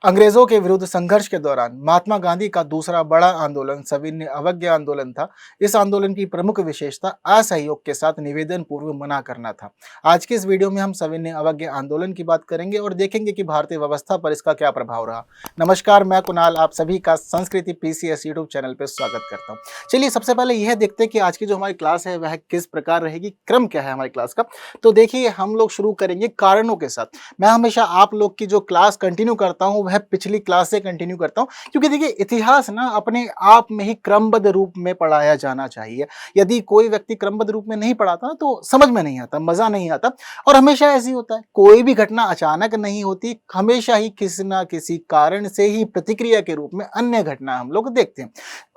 अंग्रेजों के विरुद्ध संघर्ष के दौरान महात्मा गांधी का दूसरा बड़ा आंदोलन सविनय अवज्ञा आंदोलन था। इस आंदोलन की प्रमुख विशेषता असहयोग के साथ निवेदन पूर्व मना करना था। आज के इस वीडियो में हम सविनय अवज्ञा आंदोलन की बात करेंगे और देखेंगे कि भारतीय व्यवस्था पर इसका क्या प्रभाव रहा। नमस्कार, मैं कुणाल आप सभी का संस्कृति पीसीएस यूट्यूब चैनल पर स्वागत करता हूँ। चलिए सबसे पहले यह देखते हैं कि आज की जो हमारी क्लास है वह किस प्रकार रहेगी, क्रम क्या है हमारी क्लास का। तो देखिए हम लोग शुरू करेंगे कारणों के साथ। मैं हमेशा आप लोग की जो क्लास कंटिन्यू करता हूँ वह पिछली क्लास से कंटिन्यू करता हूं, क्योंकि देखिए इतिहास ना अपने आप में ही क्रमबद्ध रूप में पढ़ाया जाना चाहिए। यदि कोई व्यक्ति क्रमबद्ध रूप में नहीं पढ़ाता तो समझ में नहीं आता, मजा नहीं आता। और हमेशा ऐसे ही होता है, कोई भी घटना अचानक नहीं होती, हमेशा ही किसी ना किसी कारण से ही प्रतिक्रिया के रूप में अन्य घटना हम लोग देखते हैं।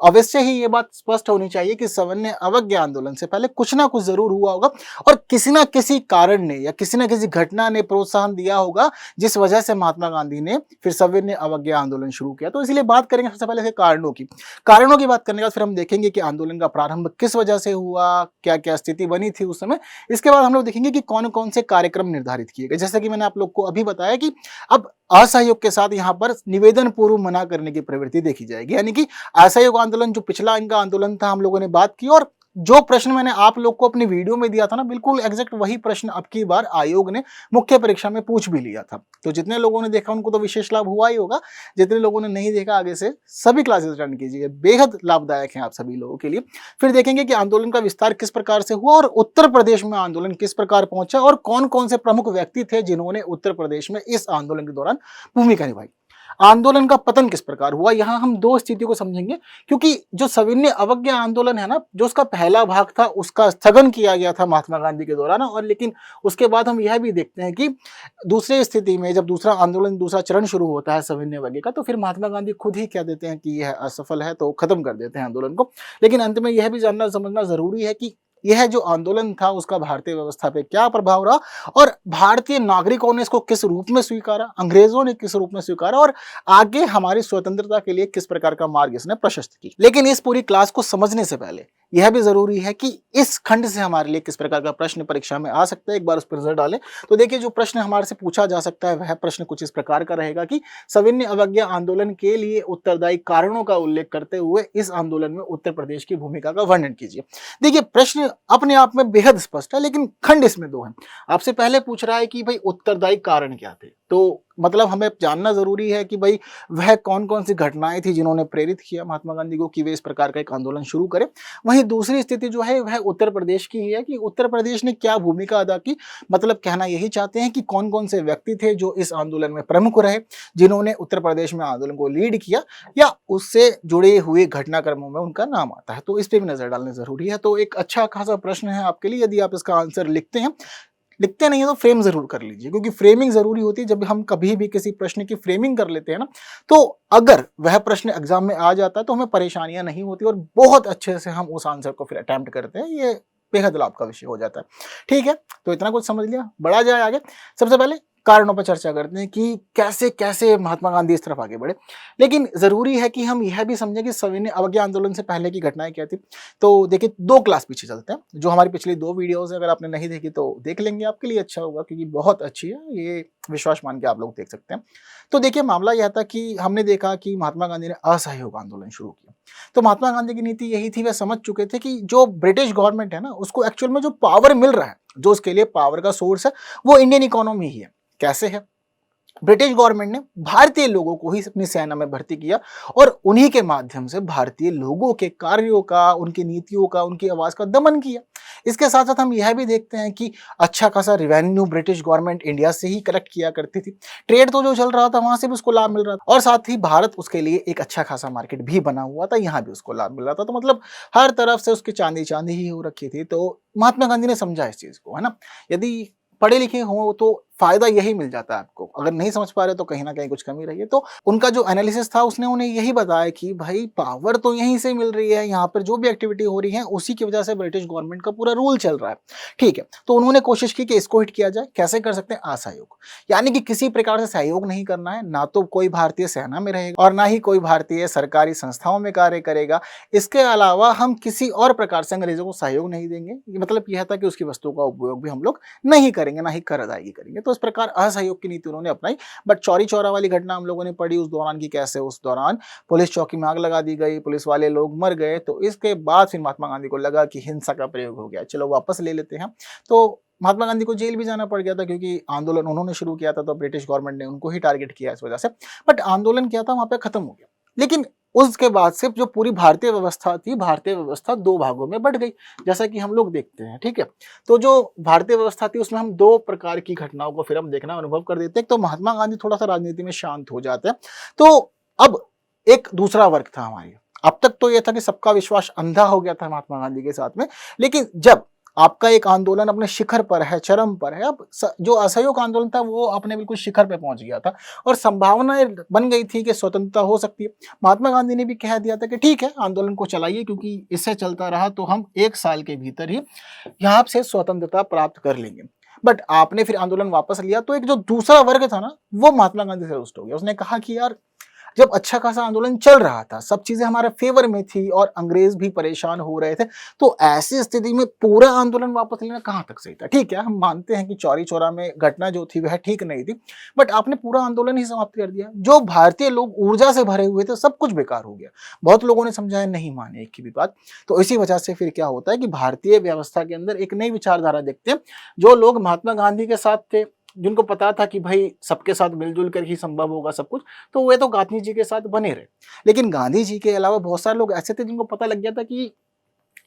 अवश्य ही ये बात स्पष्ट होनी चाहिए कि सविनय अवज्ञा आंदोलन से पहले कुछ ना कुछ जरूर हुआ होगा और किसी ना किसी कारण ने या किसी ना किसी घटना ने प्रोत्साहन दिया होगा, जिस वजह से महात्मा गांधी ने फिर सविनय अवज्ञा आंदोलन शुरू किया। तो इसलिए बात करेंगे सबसे पहले कारणों की बात करने के बाद फिर हम देखेंगे कि आंदोलन का प्रारंभ किस वजह से हुआ, क्या क्या स्थिति बनी थी उस समय। इसके बाद हम लोग देखेंगे कि कौन कौन से कार्यक्रम निर्धारित किए गए। जैसा कि मैंने आप लोग को अभी बताया कि अब असहयोग के साथ यहाँ पर निवेदन पूर्व मना करने की प्रवृत्ति देखी जाएगी, यानी कि असहयोग आंदोलन जो पिछला इनका आंदोलन था हम लोगों ने बात की, और जो प्रश्न मैंने आप लोग को अपनी वीडियो में दिया था ना, बिल्कुल एग्जैक्ट वही प्रश्न अब की बार आयोग ने मुख्य परीक्षा में पूछ भी लिया था। तो जितने लोगों ने देखा उनको तो विशेष लाभ हुआ ही होगा, जितने लोगों ने नहीं देखा आगे से सभी क्लासेस अटेंड कीजिए, बेहद लाभदायक हैं आप सभी लोगों के लिए। फिर देखेंगे कि आंदोलन का विस्तार किस प्रकार से हुआ और उत्तर प्रदेश में आंदोलन किस प्रकार पहुंचा और कौन कौन से प्रमुख व्यक्ति थे जिन्होंने उत्तर प्रदेश में इस आंदोलन के दौरान भूमिका निभाई। आंदोलन का पतन किस प्रकार हुआ, यहां हम दो स्थितियों को समझेंगे, क्योंकि जो सविनय अवज्ञा आंदोलन है ना, जो उसका पहला भाग था उसका स्थगन किया गया था महात्मा गांधी के द्वारा, और लेकिन उसके बाद हम यह भी देखते हैं कि दूसरी स्थिति में जब दूसरा आंदोलन, दूसरा चरण शुरू होता है सविनय अवज्ञा का, तो फिर महात्मा गांधी खुद ही कह देते हैं कि यह असफल है, तो खत्म कर देते हैं आंदोलन को। लेकिन अंत में यह भी जानना समझना जरूरी है कि यह जो आंदोलन था उसका भारतीय व्यवस्था पे क्या प्रभाव रहा और भारतीय नागरिकों ने इसको किस रूप में स्वीकारा, अंग्रेजों ने किस रूप में स्वीकारा और आगे हमारी स्वतंत्रता के लिए किस प्रकार का मार्ग इसने प्रशस्त की। लेकिन इस पूरी क्लास को समझने से पहले यह भी जरूरी है कि इस खंड से हमारे लिए किस प्रकार का प्रश्न परीक्षा में आ सकता है, एक बार उस पर नजर डालें। तो देखिए जो प्रश्न हमारे से पूछा जा सकता है वह प्रश्न कुछ इस प्रकार का रहेगा कि सविनय अवज्ञा आंदोलन के लिए उत्तरदायी कारणों का उल्लेख करते हुए इस आंदोलन में उत्तर प्रदेश की भूमिका का वर्णन कीजिए। देखिए प्रश्न अपने आप में बेहद स्पष्ट है, लेकिन खंड इसमें दो हैं। आपसे पहले पूछ रहा है कि भाई उत्तरदायी कारण क्या थे, तो मतलब हमें जानना जरूरी है कि भाई वह कौन कौन सी घटनाएं थी जिन्होंने प्रेरित किया महात्मा गांधी को कि वे इस प्रकार का एक आंदोलन शुरू करें। वहीं दूसरी स्थिति जो है वह उत्तर प्रदेश की है कि उत्तर प्रदेश ने क्या भूमिका अदा की। मतलब कहना यही चाहते हैं कि कौन कौन से व्यक्ति थे जो इस आंदोलन में प्रमुख रहे, जिन्होंने उत्तर प्रदेश में आंदोलन को लीड किया या उससे जुड़े हुए घटनाक्रमों में उनका नाम आता है। तो इस पर भी नजर डालना जरूरी है। तो एक अच्छा खासा प्रश्न है आपके लिए, यदि आप इसका आंसर लिखते नहीं है तो फ्रेम जरूर कर लीजिए, क्योंकि फ्रेमिंग जरूरी होती है। जब हम कभी भी किसी प्रश्न की फ्रेमिंग कर लेते हैं ना, तो अगर वह प्रश्न एग्जाम में आ जाता है तो हमें परेशानियां नहीं होती और बहुत अच्छे से हम उस आंसर को फिर अटेम्प्ट करते हैं। ये बेहद लाभ का विषय हो जाता है। ठीक है, तो इतना कुछ समझ लिया, बढ़ा जाए आगे। सबसे पहले कारणों पर चर्चा करते हैं कि कैसे कैसे महात्मा गांधी इस तरफ आगे बढ़े। लेकिन जरूरी है कि हम यह भी समझें कि सविनय अवज्ञा आंदोलन से पहले की घटनाएं क्या थी। तो देखिए दो क्लास पीछे चलते हैं, जो हमारी पिछली दो वीडियोस है, अगर आपने नहीं देखी तो देख लेंगे, आपके लिए अच्छा होगा, क्योंकि बहुत अच्छी है, ये विश्वास मान के आप लोग देख सकते हैं। तो देखिए मामला यह था कि हमने देखा कि महात्मा गांधी ने असहयोग आंदोलन शुरू किया। तो महात्मा गांधी की नीति यही थी, वह समझ चुके थे कि जो ब्रिटिश गवर्नमेंट है ना, उसको एक्चुअल में जो पावर मिल रहा है, जो उसके लिए पावर का सोर्स है, वो इंडियन इकोनॉमी ही है। कैसे है? ब्रिटिश गवर्नमेंट ने भारतीय लोगों को ही अपनी सेना में भर्ती किया और उन्हीं के माध्यम से भारतीय लोगों के कार्यों का, उनकी नीतियों का, उनकी आवाज का दमन किया। इसके साथ साथ हम यह भी देखते हैं कि अच्छा खासा रेवेन्यू ब्रिटिश गवर्नमेंट इंडिया से ही कलेक्ट किया करती थी। ट्रेड तो जो चल रहा था वहां से भी उसको लाभ मिल रहा था, और साथ ही भारत उसके लिए एक अच्छा खासा मार्केट भी बना हुआ था, यहाँ भी उसको लाभ मिल रहा था। तो मतलब हर तरफ से उसकी चांदी चांदी ही हो रखी थी। तो महात्मा गांधी ने समझा इस चीज को, है ना। यदि पढ़े लिखे हो तो फायदा यही मिल जाता है आपको, अगर नहीं समझ पा रहे तो कहीं ना कहीं कुछ कमी रही है। तो उनका जो एनालिसिस था उसने उन्हें यही बताया कि भाई पावर तो यहीं से मिल रही है, यहाँ पर जो भी एक्टिविटी हो रही है उसी की वजह से ब्रिटिश गवर्नमेंट का पूरा रूल चल रहा है। ठीक है, तो उन्होंने कोशिश की कि इसको हिट किया जाए। कैसे कर सकते हैं? असहयोग, यानी कि किसी प्रकार से सहयोग नहीं करना है, ना तो कोई भारतीय सेना में रहेगा और ना ही कोई भारतीय सरकारी संस्थाओं में कार्य करेगा। इसके अलावा हम किसी और प्रकार से अंग्रेजों को सहयोग नहीं देंगे। मतलब यह था कि उसकी वस्तुओं का उपयोग भी हम लोग नहीं करेंगे, ना ही कर अदायगी करेंगे। तो इस प्रकार असहयोग की नीति उन्होंने अपनाई। बट चौरी चौरा वाली घटना हम लोगों ने पढ़ी उस दौरान की कैसे उस दौरान पुलिस चौकी में आग लगा दी गई, पुलिस वाले लोग मर गए। तो इसके बाद फिर महात्मा गांधी को लगा कि हिंसा का प्रयोग हो गया, चलो वापस ले लेते हैं। तो महात्मा गांधी को जेल भी जाना पड़ गया था क्योंकि आंदोलन उन्होंने शुरू किया था, तो ब्रिटिश गवर्नमेंट ने उनको ही टारगेट किया इस वजह से। बट आंदोलन क्या था वहां पे खत्म हो गया। लेकिन उसके बाद से जो पूरी भारतीय व्यवस्था थी, भारतीय व्यवस्था दो भागों में बट गई, जैसा कि हम लोग देखते हैं। ठीक है, तो जो भारतीय व्यवस्था थी उसमें हम दो प्रकार की घटनाओं को फिर हम देखना अनुभव कर देते हैं। तो महात्मा गांधी थोड़ा सा राजनीति में शांत हो जाते हैं। तो अब एक दूसरा वर्ग था हमारी। अब तक तो यह था कि सबका विश्वास अंधा हो गया था महात्मा गांधी के साथ में, लेकिन जब आपका एक आंदोलन अपने शिखर पर है, चरम पर है, अब जो असहयोग आंदोलन था वो अपने बिल्कुल शिखर पे पहुंच गया था और संभावनाएं बन गई थी कि स्वतंत्रता हो सकती है। महात्मा गांधी ने भी कह दिया था कि ठीक है आंदोलन को चलाइए, क्योंकि इससे चलता रहा तो हम 1 साल के भीतर ही यहाँ से स्वतंत्रता प्राप्त कर लेंगे। बट आपने फिर आंदोलन वापस लिया, तो एक जो दूसरा वर्ग था ना वो महात्मा गांधी से रुष्ट हो गया। उसने कहा कि यार जब अच्छा खासा आंदोलन चल रहा था, सब चीजें हमारे फेवर में थी और अंग्रेज भी परेशान हो रहे थे, तो ऐसी स्थिति में पूरा आंदोलन वापस लेना कहां तक सही था। ठीक है, हम मानते हैं कि चौरी चौरा में घटना जो थी वह ठीक नहीं थी, बट आपने पूरा आंदोलन ही समाप्त कर दिया। जो भारतीय लोग ऊर्जा से भरे हुए थे सब कुछ बेकार हो गया। बहुत लोगों ने समझाया, नहीं माने एक की भी बात। तो इसी वजह से फिर क्या होता है कि भारतीय व्यवस्था के अंदर एक नई विचारधारा देखते हैं। जो लोग महात्मा गांधी के साथ थे, जिनको पता था कि भाई सबके साथ मिलजुल कर ही संभव होगा सब कुछ, तो वे तो गांधी जी के साथ बने रहे। लेकिन गांधी जी के अलावा बहुत सारे लोग ऐसे थे जिनको पता लग गया था कि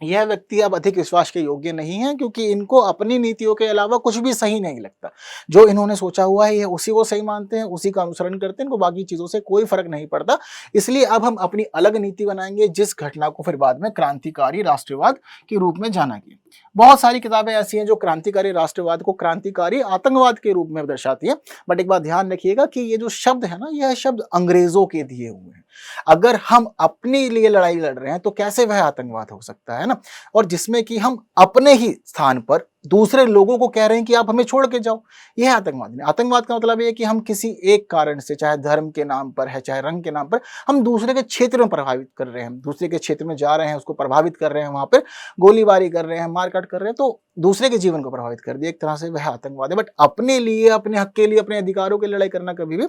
यह व्यक्ति अब अधिक विश्वास के योग्य नहीं है, क्योंकि इनको अपनी नीतियों के अलावा कुछ भी सही नहीं लगता। जो इन्होंने सोचा हुआ है ये उसी को सही मानते हैं, उसी का अनुसरण करते हैं, इनको बाकी चीजों से कोई फर्क नहीं पड़ता। इसलिए अब हम अपनी अलग नीति बनाएंगे, जिस घटना को फिर बाद में क्रांतिकारी राष्ट्रवाद के रूप में जाना गया। बहुत सारी किताबें ऐसी हैं जो क्रांतिकारी राष्ट्रवाद को क्रांतिकारी आतंकवाद के रूप में दर्शाती है। बट एक बात ध्यान रखिएगा कि ये जो शब्द है ना, यह शब्द अंग्रेजों के दिए हुए हैं। अगर हम अपने लिए लड़ाई लड़ रहे हैं तो कैसे वह आतंकवाद हो सकता है ना। और जिसमें कि हम अपने ही स्थान पर दूसरे लोगों को कह रहे हैं कि आप हमें छोड़ के जाओ, यह आतंकवाद नहीं। आतंकवाद का मतलब यह है कि हम किसी एक कारण से, चाहे धर्म के नाम पर है चाहे रंग के नाम पर, हम दूसरे के क्षेत्र में प्रभावित कर रहे हैं, दूसरे के क्षेत्र में जा रहे हैं, उसको प्रभावित कर रहे हैं, वहां पर गोलीबारी कर रहे हैं, मारकाट कर रहे हैं, तो दूसरे के जीवन को प्रभावित कर दिया। एक तरह से वह आतंकवाद है। बट अपने लिए, अपने हक के लिए, अपने अधिकारों की लड़ाई करना कभी भी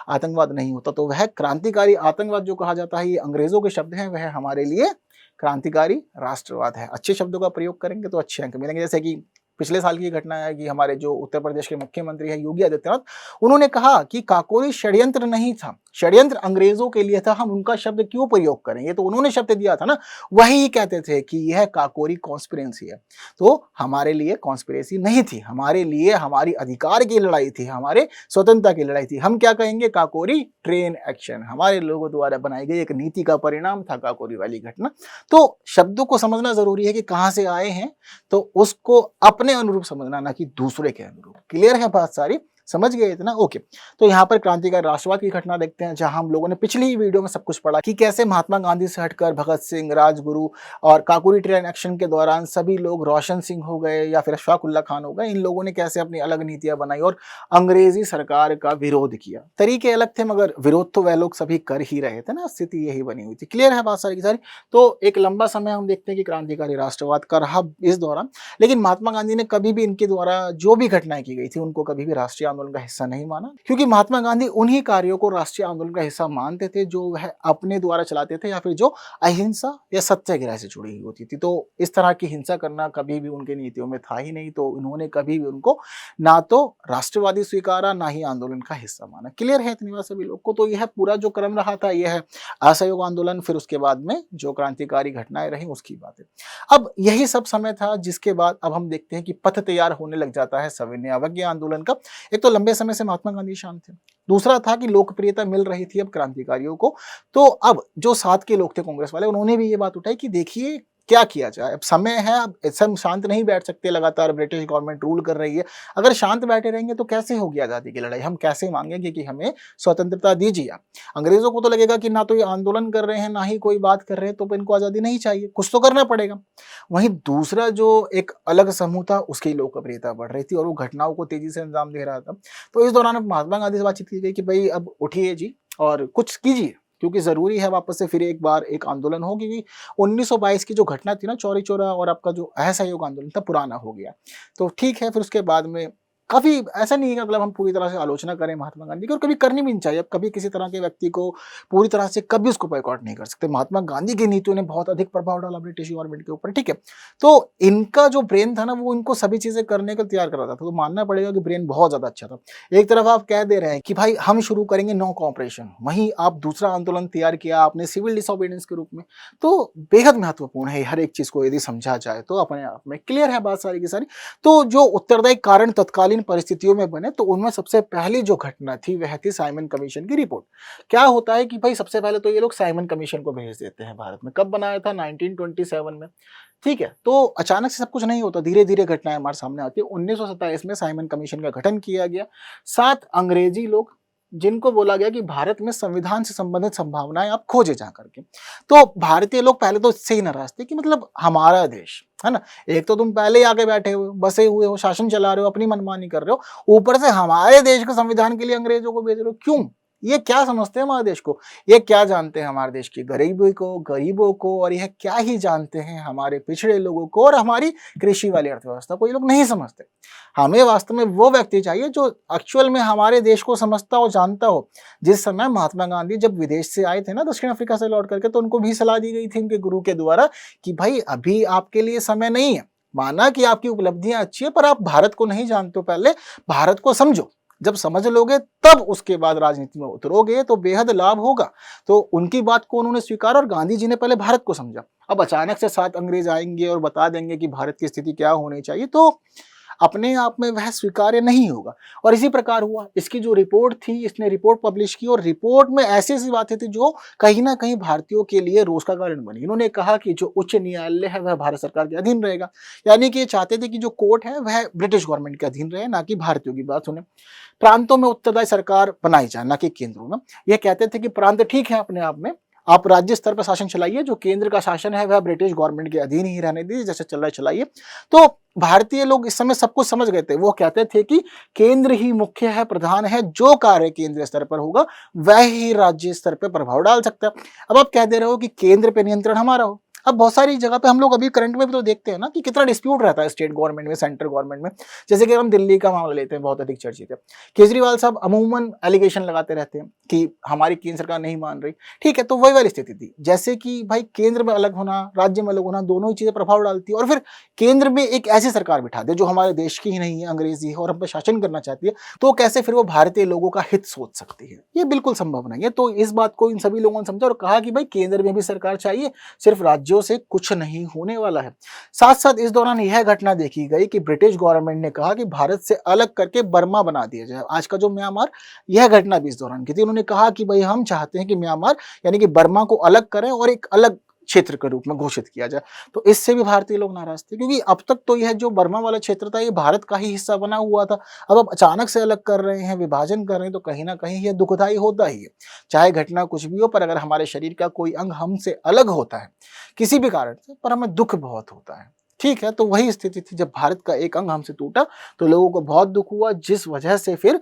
आतंकवाद नहीं होता। तो वह क्रांतिकारी आतंकवाद जो कहा जाता है, ये अंग्रेजों के शब्द हैं, वह हमारे लिए क्रांतिकारी राष्ट्रवाद है। अच्छे शब्दों का प्रयोग करेंगे तो अच्छे अंक मिलेंगे। जैसे कि पिछले साल की घटना है कि हमारे जो उत्तर प्रदेश के मुख्यमंत्री है योगी आदित्यनाथ, उन्होंने कहा कि काकोरी षड्यंत्र नहीं था, षड्यंत्र अंग्रेजों के लिए था, हम उनका शब्द क्यों प्रयोग करें, ये तो उन्होंने शब्द दिया था ना। वही कहते थे कि यह काकोरी कॉन्स्पिरेसी है। तो हमारे लिए कॉन्स्पिरेसी नहीं थी, हमारे लिए हमारी अधिकार की लड़ाई थी, हमारे स्वतंत्रता की लड़ाई थी। हम क्या कहेंगे, काकोरी ट्रेन एक्शन, हमारे लोगों द्वारा बनाई गई एक नीति का परिणाम था काकोरी वाली घटना। तो शब्दों को समझना जरूरी है कि कहां से आए हैं, तो उसको अपने अनुरूप समझना, ना कि दूसरे के अनुरूप। क्लियर है बात सारी, समझ गए इतना? ओके। तो यहाँ पर क्रांतिकारी राष्ट्रवाद की घटना देखते हैं, जहां हम लोगों ने पिछली ही वीडियो में सब कुछ पढ़ा कि कैसे महात्मा गांधी से हटकर भगत सिंह, राजगुरु और काकोरी ट्रेन एक्शन के दौरान सभी लोग रोशन सिंह हो गए या फिर अशफाक उल्ला खान हो गए। इन लोगों ने कैसे अपनी अलग नीतियां बनाई और अंग्रेजी सरकार का विरोध किया। तरीके अलग थे मगर विरोध तो वह लोग सभी कर ही रहे थे ना, स्थिति यही बनी हुई थी। क्लियर है बात सारी की सारी? तो एक लंबा समय हम देखते हैं कि क्रांतिकारी राष्ट्रवाद का रहा इस दौरान। लेकिन महात्मा गांधी ने कभी भी इनके द्वारा जो भी घटनाएं की गई थी उनको कभी भी राष्ट्रीय आंदोलन का हिस्सा नहीं माना, क्योंकि महात्मा गांधी उन्हीं कार्यों को राष्ट्रीय आंदोलन का हिस्सा मानते थे जो वह अपने द्वारा चलाते थे या फिर जो अहिंसा या सत्याग्रह से जुड़ी हुई होती थी। तो इस तरह की हिंसा करना कभी भी उनके नीतियों में था ही नहीं। तो उन्होंने कभी भी उनको ना तो राष्ट्रवादी स्वीकारा, ना ही आंदोलन का हिस्सा माना। क्लियर है इतनी बात सभी लोग को? तो यह पूरा जो क्रम रहा था, यह असहयोग आंदोलन, फिर उसके बाद में जो क्रांतिकारी घटनाएं रही उसकी बात है। अब यही सब समय था जिसके बाद अब हम देखते हैं कि पथ तैयार होने लग जाता है सविनय अवज्ञा आंदोलन का। एक तो लंबे समय से महात्मा गांधी शांत थे, दूसरा था कि लोकप्रियता मिल रही थी अब क्रांतिकारियों को। तो अब जो साथ के लोग थे कांग्रेस वाले, उन्होंने भी ये बात उठाई कि देखिए क्या किया जाए, अब समय है, अब हम शांत नहीं बैठ सकते, लगातार ब्रिटिश गवर्नमेंट रूल कर रही है। अगर शांत बैठे रहेंगे तो कैसे होगी आजादी की लड़ाई, हम कैसे मांगेंगे कि हमें स्वतंत्रता दीजिए आप। अंग्रेजों को तो लगेगा कि ना तो ये आंदोलन कर रहे हैं ना ही कोई बात कर रहे हैं, तो इनको आजादी नहीं चाहिए, कुछ तो करना पड़ेगा। वहीं दूसरा जो एक अलग समूह था उसकी लोकप्रियता बढ़ रही थी और वो घटनाओं को तेजी से अंजाम दे रहा था। तो इस दौरान अब महात्मा गांधी से बातचीत की गई कि भाई अब उठिए जी और कुछ कीजिए, क्योंकि जरूरी है वापस से फिर एक बार एक आंदोलन हो, क्योंकि 1922 की जो घटना थी ना, चौरी चौरा और आपका जो असहयोग आंदोलन था, पुराना हो गया। तो ठीक है, फिर उसके बाद में काफी ऐसा नहीं है कि मतलब हम पूरी तरह से आलोचना करें महात्मा गांधी की, और कभी करनी भी नहीं चाहिए। अब कभी किसी तरह के व्यक्ति को पूरी तरह से कभी उसको बॉयकॉट नहीं कर सकते। महात्मा गांधी की नीतियों ने बहुत अधिक प्रभाव डाला ब्रिटिश गवर्नमेंट के ऊपर, ठीक है। तो इनका जो ब्रेन था ना, वो इनको सभी चीजें करने को तैयार कर रहा था, तो मानना पड़ेगा कि ब्रेन बहुत ज्यादा अच्छा था। एक तरफ आप कह दे रहे हैं कि भाई हम शुरू करेंगे नो कॉपरेशन, वहीं आप दूसरा आंदोलन तैयार किया आपने सिविल डिसोबीडियंस के रूप में। तो बेहद महत्वपूर्ण है हर एक चीज को यदि समझा जाए तो अपने आप में क्लियर है बात सारी की सारी। तो जो उत्तरदायी कारण तत्कालीन परिस्थितियों में बने, तो उनमें सबसे पहली जो घटना थी वह थी साइमन कमीशन की रिपोर्ट। क्या होता है कि भाई सबसे पहले तो ये लोग साइमन कमीशन को भेज देते हैं भारत में। कब बनाया था? 1927 में, ठीक है। तो अचानक से सब कुछ नहीं होता, धीरे धीरे घटनाएं हमारे सामने आती है। 1927 में साइमन कमीशन का गठन किया गया। 7 अंग्रेजी लोग, जिनको बोला गया कि भारत में संविधान से संबंधित संभावनाएं आप खोजे जा करके। तो भारतीय लोग पहले तो इससे ही नाराज थे कि मतलब हमारा देश है ना, एक तो तुम पहले ही आके बैठे हुए हो, बसे हुए हो, शासन चला रहे हो, अपनी मनमानी कर रहे हो, ऊपर से हमारे देश के संविधान के लिए अंग्रेजों को भेज रहे हो, क्यों? ये क्या समझते हैं हमारे देश को? ये क्या जानते हैं हमारे देश की गरीबों को, और यह क्या ही जानते हैं हमारे पिछड़े लोगों को और हमारी कृषि वाली अर्थव्यवस्था को? ये लोग नहीं समझते। हमें वास्तव में वो व्यक्ति चाहिए जो एक्चुअल में हमारे देश को समझता हो, जानता हो। जिस समय महात्मा गांधी जब विदेश से आए थे ना, दक्षिण अफ्रीका से लौट करके, तो उनको भी सलाह दी गई थी उनके गुरु के द्वारा कि भाई अभी आपके लिए समय नहीं है। माना कि आपकी उपलब्धियां अच्छी है, पर आप भारत को नहीं जानते हो, पहले भारत को समझो। जब समझ लोगे तब उसके बाद राजनीति में उतरोगे तो बेहद लाभ होगा। तो उनकी बात को उन्होंने स्वीकारा और गांधी जी ने पहले भारत को समझा। अब अचानक से 7 अंग्रेज आएंगे और बता देंगे कि भारत की स्थिति क्या होनी चाहिए, तो अपने आप में वह स्वीकार्य नहीं होगा। और इसी प्रकार हुआ। इसकी जो रिपोर्ट थी, इसने रिपोर्ट पब्लिश की, और रिपोर्ट में ऐसी ऐसी बातें थी जो कहीं ना कहीं भारतीयों के लिए रोष का कारण बनी। इन्होंने कहा कि जो उच्च न्यायालय है वह भारत सरकार के अधीन रहेगा, यानी कि ये चाहते थे कि जो कोर्ट है वह ब्रिटिश गवर्नमेंट के अधीन रहे, ना कि भारतीयों की बात सुने। प्रांतों में उत्तरदायी सरकार बनाई जाए, ना कि केंद्रों में। यह कहते थे कि प्रांत ठीक है अपने आप में, आप राज्य स्तर पर शासन चलाइए, जो केंद्र का शासन है वह ब्रिटिश गवर्नमेंट के अधीन ही रहने दीजिए, जैसे चल रहा है चलाइए। तो भारतीय लोग इस समय सब कुछ समझ गए थे। वो कहते थे कि केंद्र ही मुख्य है, प्रधान है, जो कार्य केंद्रीय स्तर पर होगा वह ही राज्य स्तर पर प्रभाव डाल सकता है। अब आप कह दे रहे हो कि केंद्र पे नियंत्रण हमारा हो। अब बहुत सारी जगह पे हम लोग अभी करंट में भी तो देखते हैं ना कि कितना डिस्प्यूट रहता है स्टेट गवर्नमेंट में, सेंट्रल गवर्नमेंट में। जैसे कि हम दिल्ली का मामला लेते हैं, बहुत अधिक चर्चित है। केजरीवाल साहब अमूमन एलिगेशन लगाते रहते हैं कि हमारी केंद्र सरकार नहीं मान रही, ठीक है। तो वही वाली स्थिति थी, जैसे कि भाई केंद्र में अलग होना, राज्य में अलग होना, दोनों ही चीजें प्रभाव डालती है। और फिर केंद्र में एक ऐसी सरकार बिठा दे जो हमारे देश की ही नहीं है, अंग्रेजी है, और हम पे शासन करना चाहती है, तो कैसे फिर वो भारतीय लोगों का हित सोच सकती है? ये बिल्कुल संभव नहीं है। तो इस बात को इन सभी लोगों ने समझा और कहा कि भाई केंद्र में भी सरकार चाहिए, सिर्फ राज्यों से कुछ नहीं होने वाला है। साथ साथ इस दौरान यह घटना देखी गई कि ब्रिटिश गवर्नमेंट ने कहा कि भारत से अलग करके बर्मा बना दिया जाए, आज का जो म्यांमार। यह घटना भी इस दौरान की थी। उन्होंने कहा कि भाई हम चाहते हैं कि म्यांमार यानी कि बर्मा को अलग करें और एक अलग क्षेत्र के रूप में घोषित किया जाए। तो इससे भी भारतीय लोग नाराज थे, क्योंकि अब तक तो यह जो बर्मा वाला क्षेत्र था ये भारत का ही हिस्सा बना हुआ था। अब आप अचानक से अलग कर रहे हैं, विभाजन कर रहे हैं, तो कहीं ना कहीं यह दुखदायी होता ही है। चाहे घटना कुछ भी हो, पर अगर हमारे शरीर का कोई अंग हमसे अलग होता है किसी भी कारण से, पर हमें दुख बहुत होता है, ठीक है। तो वही स्थिति थी, जब भारत का एक अंग हमसे टूटा तो लोगों को बहुत दुख हुआ, जिस वजह से फिर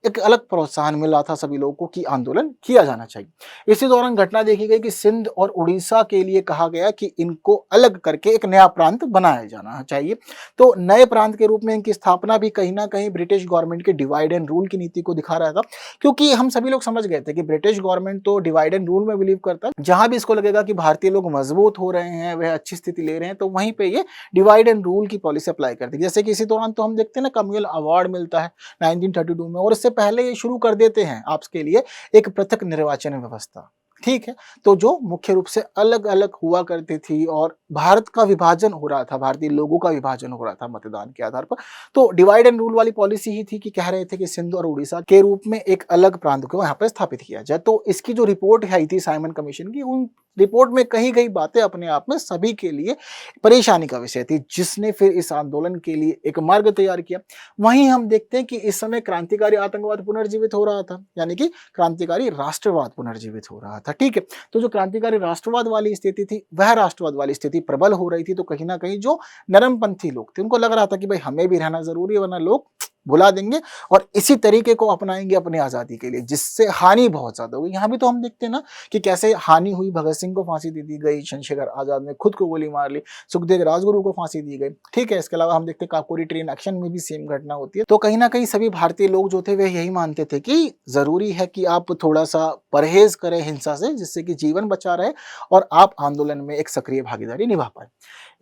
एक अलग प्रोत्साहन मिला था सभी लोगों को कि आंदोलन किया जाना चाहिए। इसी दौरान घटना देखी गई कि सिंध और उड़ीसा के लिए कहा गया कि इनको अलग करके एक नया प्रांत बनाया जाना चाहिए। तो नए प्रांत के रूप में इनकी स्थापना भी कहीं ना कहीं ब्रिटिश गवर्नमेंट के डिवाइड एंड रूल की नीति को दिखा रहा था, क्योंकि हम सभी लोग समझ गए थे कि ब्रिटिश गवर्नमेंट तो डिवाइड एंड रूल में बिलीव करता है। जहां भी इसको लगेगा कि भारतीय लोग मजबूत हो रहे हैं, वह अच्छी स्थिति ले रहे हैं, तो वहीं पर ये डिवाइड एंड रूल की पॉलिसी अप्लाई करती है। जैसे कि इसी दौरान तो हम देखते हैं ना, कम्युनल अवार्ड मिलता है 1932 में, और इससे पहले ये शुरू कर देते हैं आपके लिए एक पृथक निर्वाचन व्यवस्था, ठीक है। तो जो मुख्य रूप से अलग अलग हुआ करती थी और भारत का विभाजन हो रहा था, भारतीय लोगों का विभाजन हो रहा था मतदान के आधार पर। तो डिवाइड एंड रूल वाली पॉलिसी ही थी कि कह रहे थे कि सिंध और उड़ीसा के रूप में एक अलग प्रांत को यहाँ पर स्थापित किया जाए। तो इसकी जो रिपोर्ट आई थी साइमन कमीशन की, उन रिपोर्ट में कही गई बातें अपने आप में सभी के लिए परेशानी का विषय थी, जिसने फिर इस आंदोलन के लिए एक मार्ग तैयार किया। वहीं हम देखते हैं कि इस समय क्रांतिकारी आतंकवाद पुनर्जीवित हो रहा था, यानी कि क्रांतिकारी राष्ट्रवाद पुनर्जीवित हो रहा था, ठीक है। तो जो क्रांतिकारी राष्ट्रवाद वाली स्थिति थी, वह राष्ट्रवाद वाली स्थिति प्रबल हो रही थी। तो कहीं ना कहीं जो नरमपंथी लोग थे, उनको लग रहा था कि भाई हमें भी रहना जरूरी है, वरना लोग भुला देंगे और इसी तरीके को अपनाएंगे अपनी आज़ादी के लिए, जिससे हानि बहुत ज़्यादा होगी। यहाँ भी तो हम देखते हैं ना कि कैसे हानि हुई, भगत सिंह को फांसी दे दी गई, चंद्रशेखर आज़ाद ने खुद को गोली मार ली, सुखदेव राजगुरु को फांसी दी गई। ठीक है, इसके अलावा हम देखते हैं काकोरी ट्रेन एक्शन में भी सेम घटना होती है। तो कहीं ना कहीं सभी भारतीय लोग जो थे वे यही मानते थे कि ज़रूरी है कि आप थोड़ा सा परहेज करें हिंसा से, जिससे कि जीवन बचा रहे और आप आंदोलन में एक सक्रिय भागीदारी निभा पाए।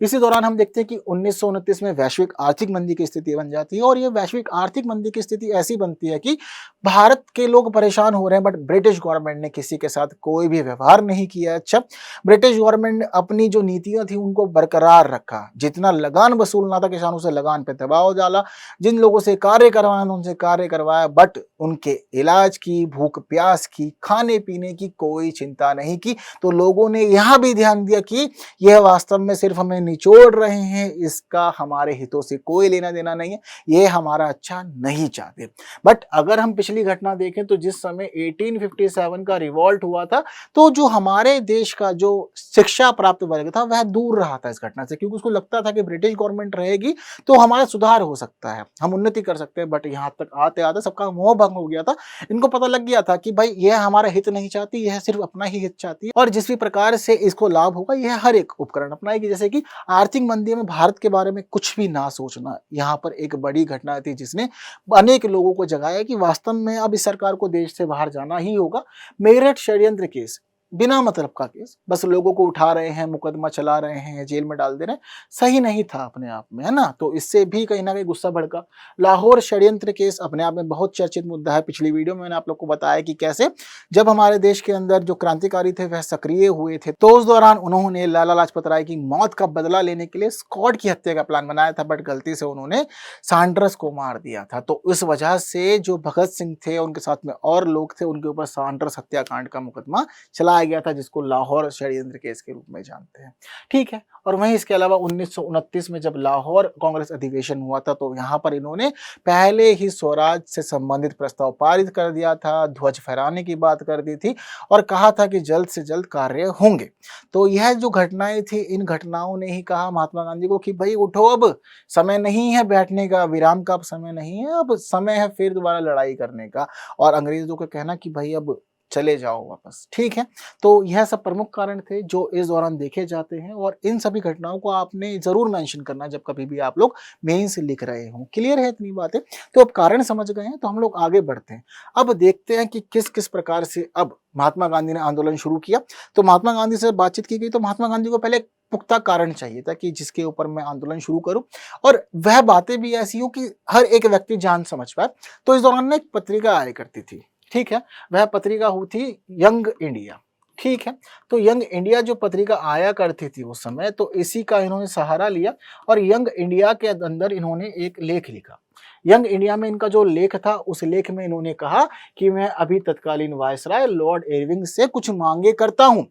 इसी दौरान हम देखते हैं कि 1929 में वैश्विक आर्थिक मंदी की स्थिति बन जाती है और ये वैश्विक आर्थिक मंदी की स्थिति ऐसी बनती है कि भारत के लोग परेशान हो रहे हैं, बट ब्रिटिश गवर्नमेंट ने किसी के साथ कोई भी व्यवहार नहीं किया। अच्छा, ब्रिटिश गवर्नमेंट ने अपनी जो नीतियां थी उनको बरकरार रखा, जितना लगान वसूलना था किसानों से लगान पे दबाव डाला, जिन लोगों से कार्य करवाना उनसे कार्य करवाया, बट उनके इलाज की, भूख प्यास की, खाने पीने की कोई चिंता नहीं की। तो लोगों ने यहां भी ध्यान दिया कि यह वास्तव में सिर्फ हमें निचोड़ रहे हैं, इसका हमारे हितों से कोई लेना देना नहीं है, ये हमारा अच्छा नहीं चाहते। बट अगर हम पिछली घटना देखें तो जिस समय 1857 का रिवॉल्ट हुआ था, तो जो हमारे देश का जो शिक्षा प्राप्त वर्ग था वह दूर रहा था इस घटना से, क्योंकि उसको लगता था कि ब्रिटिश गवर्नमेंट रहेगी तो हमारा सुधार हो सकता है, हम उन्नति कर सकते हैं। बट यहाँ तक आते आते सबका मोह भंग हो गया था। इनको पता लग गया था कि भाई यह हमारा हित नहीं चाहती, यह सिर्फ अपना ही हित चाहती है और जिस भी प्रकार से इसको लाभ होगा यह हर एक उपकरण अपनाएगी। जैसे कि आर्थिक मंदी में भारत के बारे में कुछ भी ना सोचना, यहाँ पर एक बड़ी घटना थी जिसने अनेक लोगों को जगाया कि वास्तव में अब इस सरकार को देश से बाहर जाना ही होगा। मेरठ षड्यंत्र केस, बिना मतलब का केस, बस लोगों को उठा रहे हैं, मुकदमा चला रहे हैं, जेल में डाल दे रहे हैं, सही नहीं था अपने आप में, है ना। तो इससे भी कहीं ना कहीं गुस्सा भड़का। लाहौर षड्यंत्र केस अपने आप में बहुत चर्चित मुद्दा है। पिछली वीडियो में मैंने आप लोग को बताया कि कैसे जब हमारे देश के अंदर जो क्रांतिकारी थे वह सक्रिय हुए थे, तो उस दौरान उन्होंने लाला लाजपत राय की मौत का बदला लेने के लिए स्कॉट की हत्या का प्लान बनाया था, बट गलती से उन्होंने सैंडर्स को मार दिया था। तो इस वजह से जो भगत सिंह थे, उनके साथ में और लोग थे, उनके ऊपर सैंडर्स हत्याकांड का मुकदमा चलाया गया था, जिसको लाहौर षड्यंत्र केस के रूप में जानते हैं। ठीक है, और वहीं इसके अलावा 1929 में जब लाहौर कांग्रेस अधिवेशन हुआ था, तो यहाँ पर इन्होंने पहले ही स्वराज से संबंधित प्रस्ताव पारित कर दिया था, ध्वज फहराने की बात कर दी थी और कहा था कि जल्द से जल्द कार्य होंगे। तो यह जो घटनाएं थी, इन घटनाओं ने ही कहा महात्मा गांधी को कि भाई उठो, अब समय नहीं है बैठने का, विराम का समय नहीं है, अब समय है फिर दोबारा लड़ाई करने का। और अंग्रेजों का कहना कि भाई अब चले जाओ वापस। ठीक है, तो यह सब प्रमुख कारण थे जो इस दौरान देखे जाते हैं और इन सभी घटनाओं को आपने जरूर मेंशन करना जब कभी भी आप लोग मेंस लिख रहे हो। क्लियर है इतनी बातें? तो अब कारण समझ गए हैं, तो हम लोग आगे बढ़ते हैं। अब देखते हैं कि किस किस प्रकार से अब महात्मा गांधी ने आंदोलन शुरू किया। तो महात्मा गांधी से बातचीत की गई, तो महात्मा गांधी को पहले पुख्ता कारण चाहिए था कि जिसके ऊपर मैं आंदोलन शुरू करूं और वह बातें भी ऐसी हो कि हर एक व्यक्ति जान समझ पाए। तो इस दौरान एक पत्रिका आया करती थी, ठीक है, वह पत्रिका हुई थी यंग इंडिया। ठीक है, तो यंग इंडिया जो पत्रिका आया करती थी उस समय, तो इसी का इन्होंने सहारा लिया और यंग इंडिया के अंदर इन्होंने एक लेख लिखा। यंग इंडिया में इनका जो लेख था, उस लेख में इन्होंने कहा कि मैं अभी तत्कालीन वायसराय लॉर्ड इरविंग से कुछ मांगे करता हूं,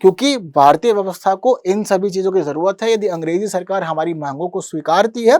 क्योंकि भारतीय व्यवस्था को इन सभी चीजों की जरूरत है। यदि अंग्रेजी सरकार हमारी मांगों को स्वीकारती है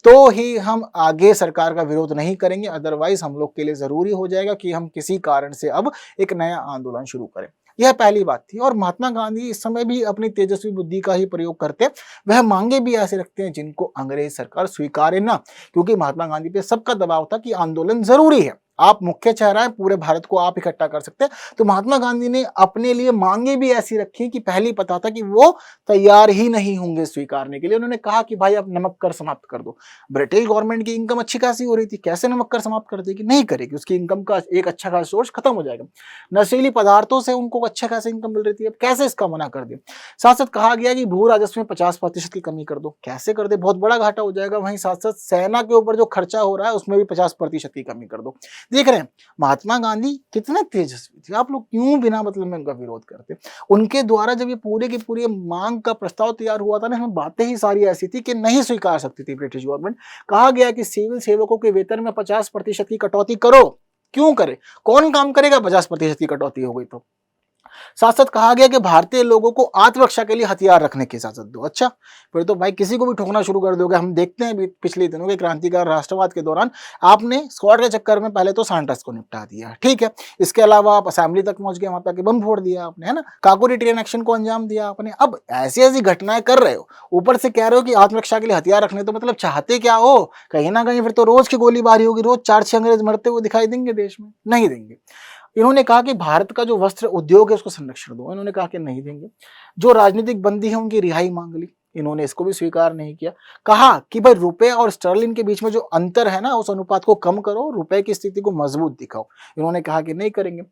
तो ही हम आगे सरकार का विरोध नहीं करेंगे, अदरवाइज हम लोग के लिए जरूरी हो जाएगा कि हम किसी कारण से अब एक नया आंदोलन शुरू करें। यह पहली बात थी। और महात्मा गांधी इस समय भी अपनी तेजस्वी बुद्धि का ही प्रयोग करते, वह मांगे भी ऐसे रखते हैं जिनको अंग्रेज सरकार स्वीकारे ना, क्योंकि महात्मा गांधी पे सबका दबाव था कि आंदोलन जरूरी है, आप मुख्य चेहरा है, पूरे भारत को आप इकट्ठा कर सकते हैं। तो महात्मा गांधी ने अपने लिए मांगे भी ऐसी रखी कि पहले पता था कि वो तैयार ही नहीं होंगे स्वीकारने के लिए। उन्होंने कहा कि भाई आप नमक कर समाप्त कर दो। ब्रिटिश गवर्नमेंट की इनकम अच्छी खासी हो रही थी, कैसे नमक कर समाप्त कर देगी? नहीं करेगी, उसकी इनकम का एक अच्छा खासा सोर्स खत्म हो जाएगा। नशीली पदार्थों से उनको अच्छा खासा इनकम मिल रही थी, अब कैसे इसका मना कर दिया? साथ साथ कहा गया कि भू राजस्व में 50% की कमी कर दो, कैसे कर दे? बहुत बड़ा घाटा हो जाएगा। वहीं साथ साथ सेना के ऊपर जो खर्चा हो रहा है उसमें भी 50% की कमी कर दो। देख रहे हैं महात्मा गांधी कितने तेजस्वी थे, आप लोग क्यों बिना मतलब में उनका विरोध करते? उनके द्वारा जब ये पूरे की पूरी मांग का प्रस्ताव तैयार हुआ था ना, इसमें बातें ही सारी ऐसी थी कि नहीं स्वीकार सकती थी ब्रिटिश गवर्नमेंट। कहा गया कि सिविल सेवकों के वेतन में 50% की कटौती करो। क्यों करे? कौन काम करेगा 50% की कटौती हो गई तो? साथ साथ कहा गया कि भारतीय लोगों को आत्मरक्षा के लिए हथियार रखने की इजाजत दो। अच्छा, फिर तो भाई किसी को भी ठोकना शुरू कर दोगे। हम देखते हैं पिछले दिनों के क्रांतिकार राष्ट्रवाद के दौरान आपने स्क्वाड के चक्कर में पहले तो सांडर्स को निपटा दिया, ठीक है, इसके अलावा आप असेंबली तक पहुंच गए, वहां पे बम फोड़ दिया आपने, है ना, काकोरी ट्रेन एक्शन को अंजाम दिया आपने। अब ऐसी ऐसी घटनाएं कर रहे हो, ऊपर से कह रहे हो कि आत्मरक्षा के लिए हथियार रखने, तो मतलब चाहते क्या हो? कहीं ना कहीं फिर तो रोज की गोलीबारी होगी, रोज 4-6 अंग्रेज मरते हुए दिखाई देंगे देश में, नहीं देंगे। इन्होंने कहा कि भारत का जो वस्त्र उद्योग है उसको संरक्षण दो, इन्होंने कहा कि नहीं देंगे। जो राजनीतिक बंदी है उनकी रिहाई मांग ली, इन्होंने इसको भी स्वीकार नहीं किया। कहा कि भाई रुपए और स्टर्लिन के बीच में जो अंतर है ना, उस अनुपात को कम करो, रुपए की स्थिति को मजबूत दिखाओ, इन्होंने कहा कि नहीं करेंगे।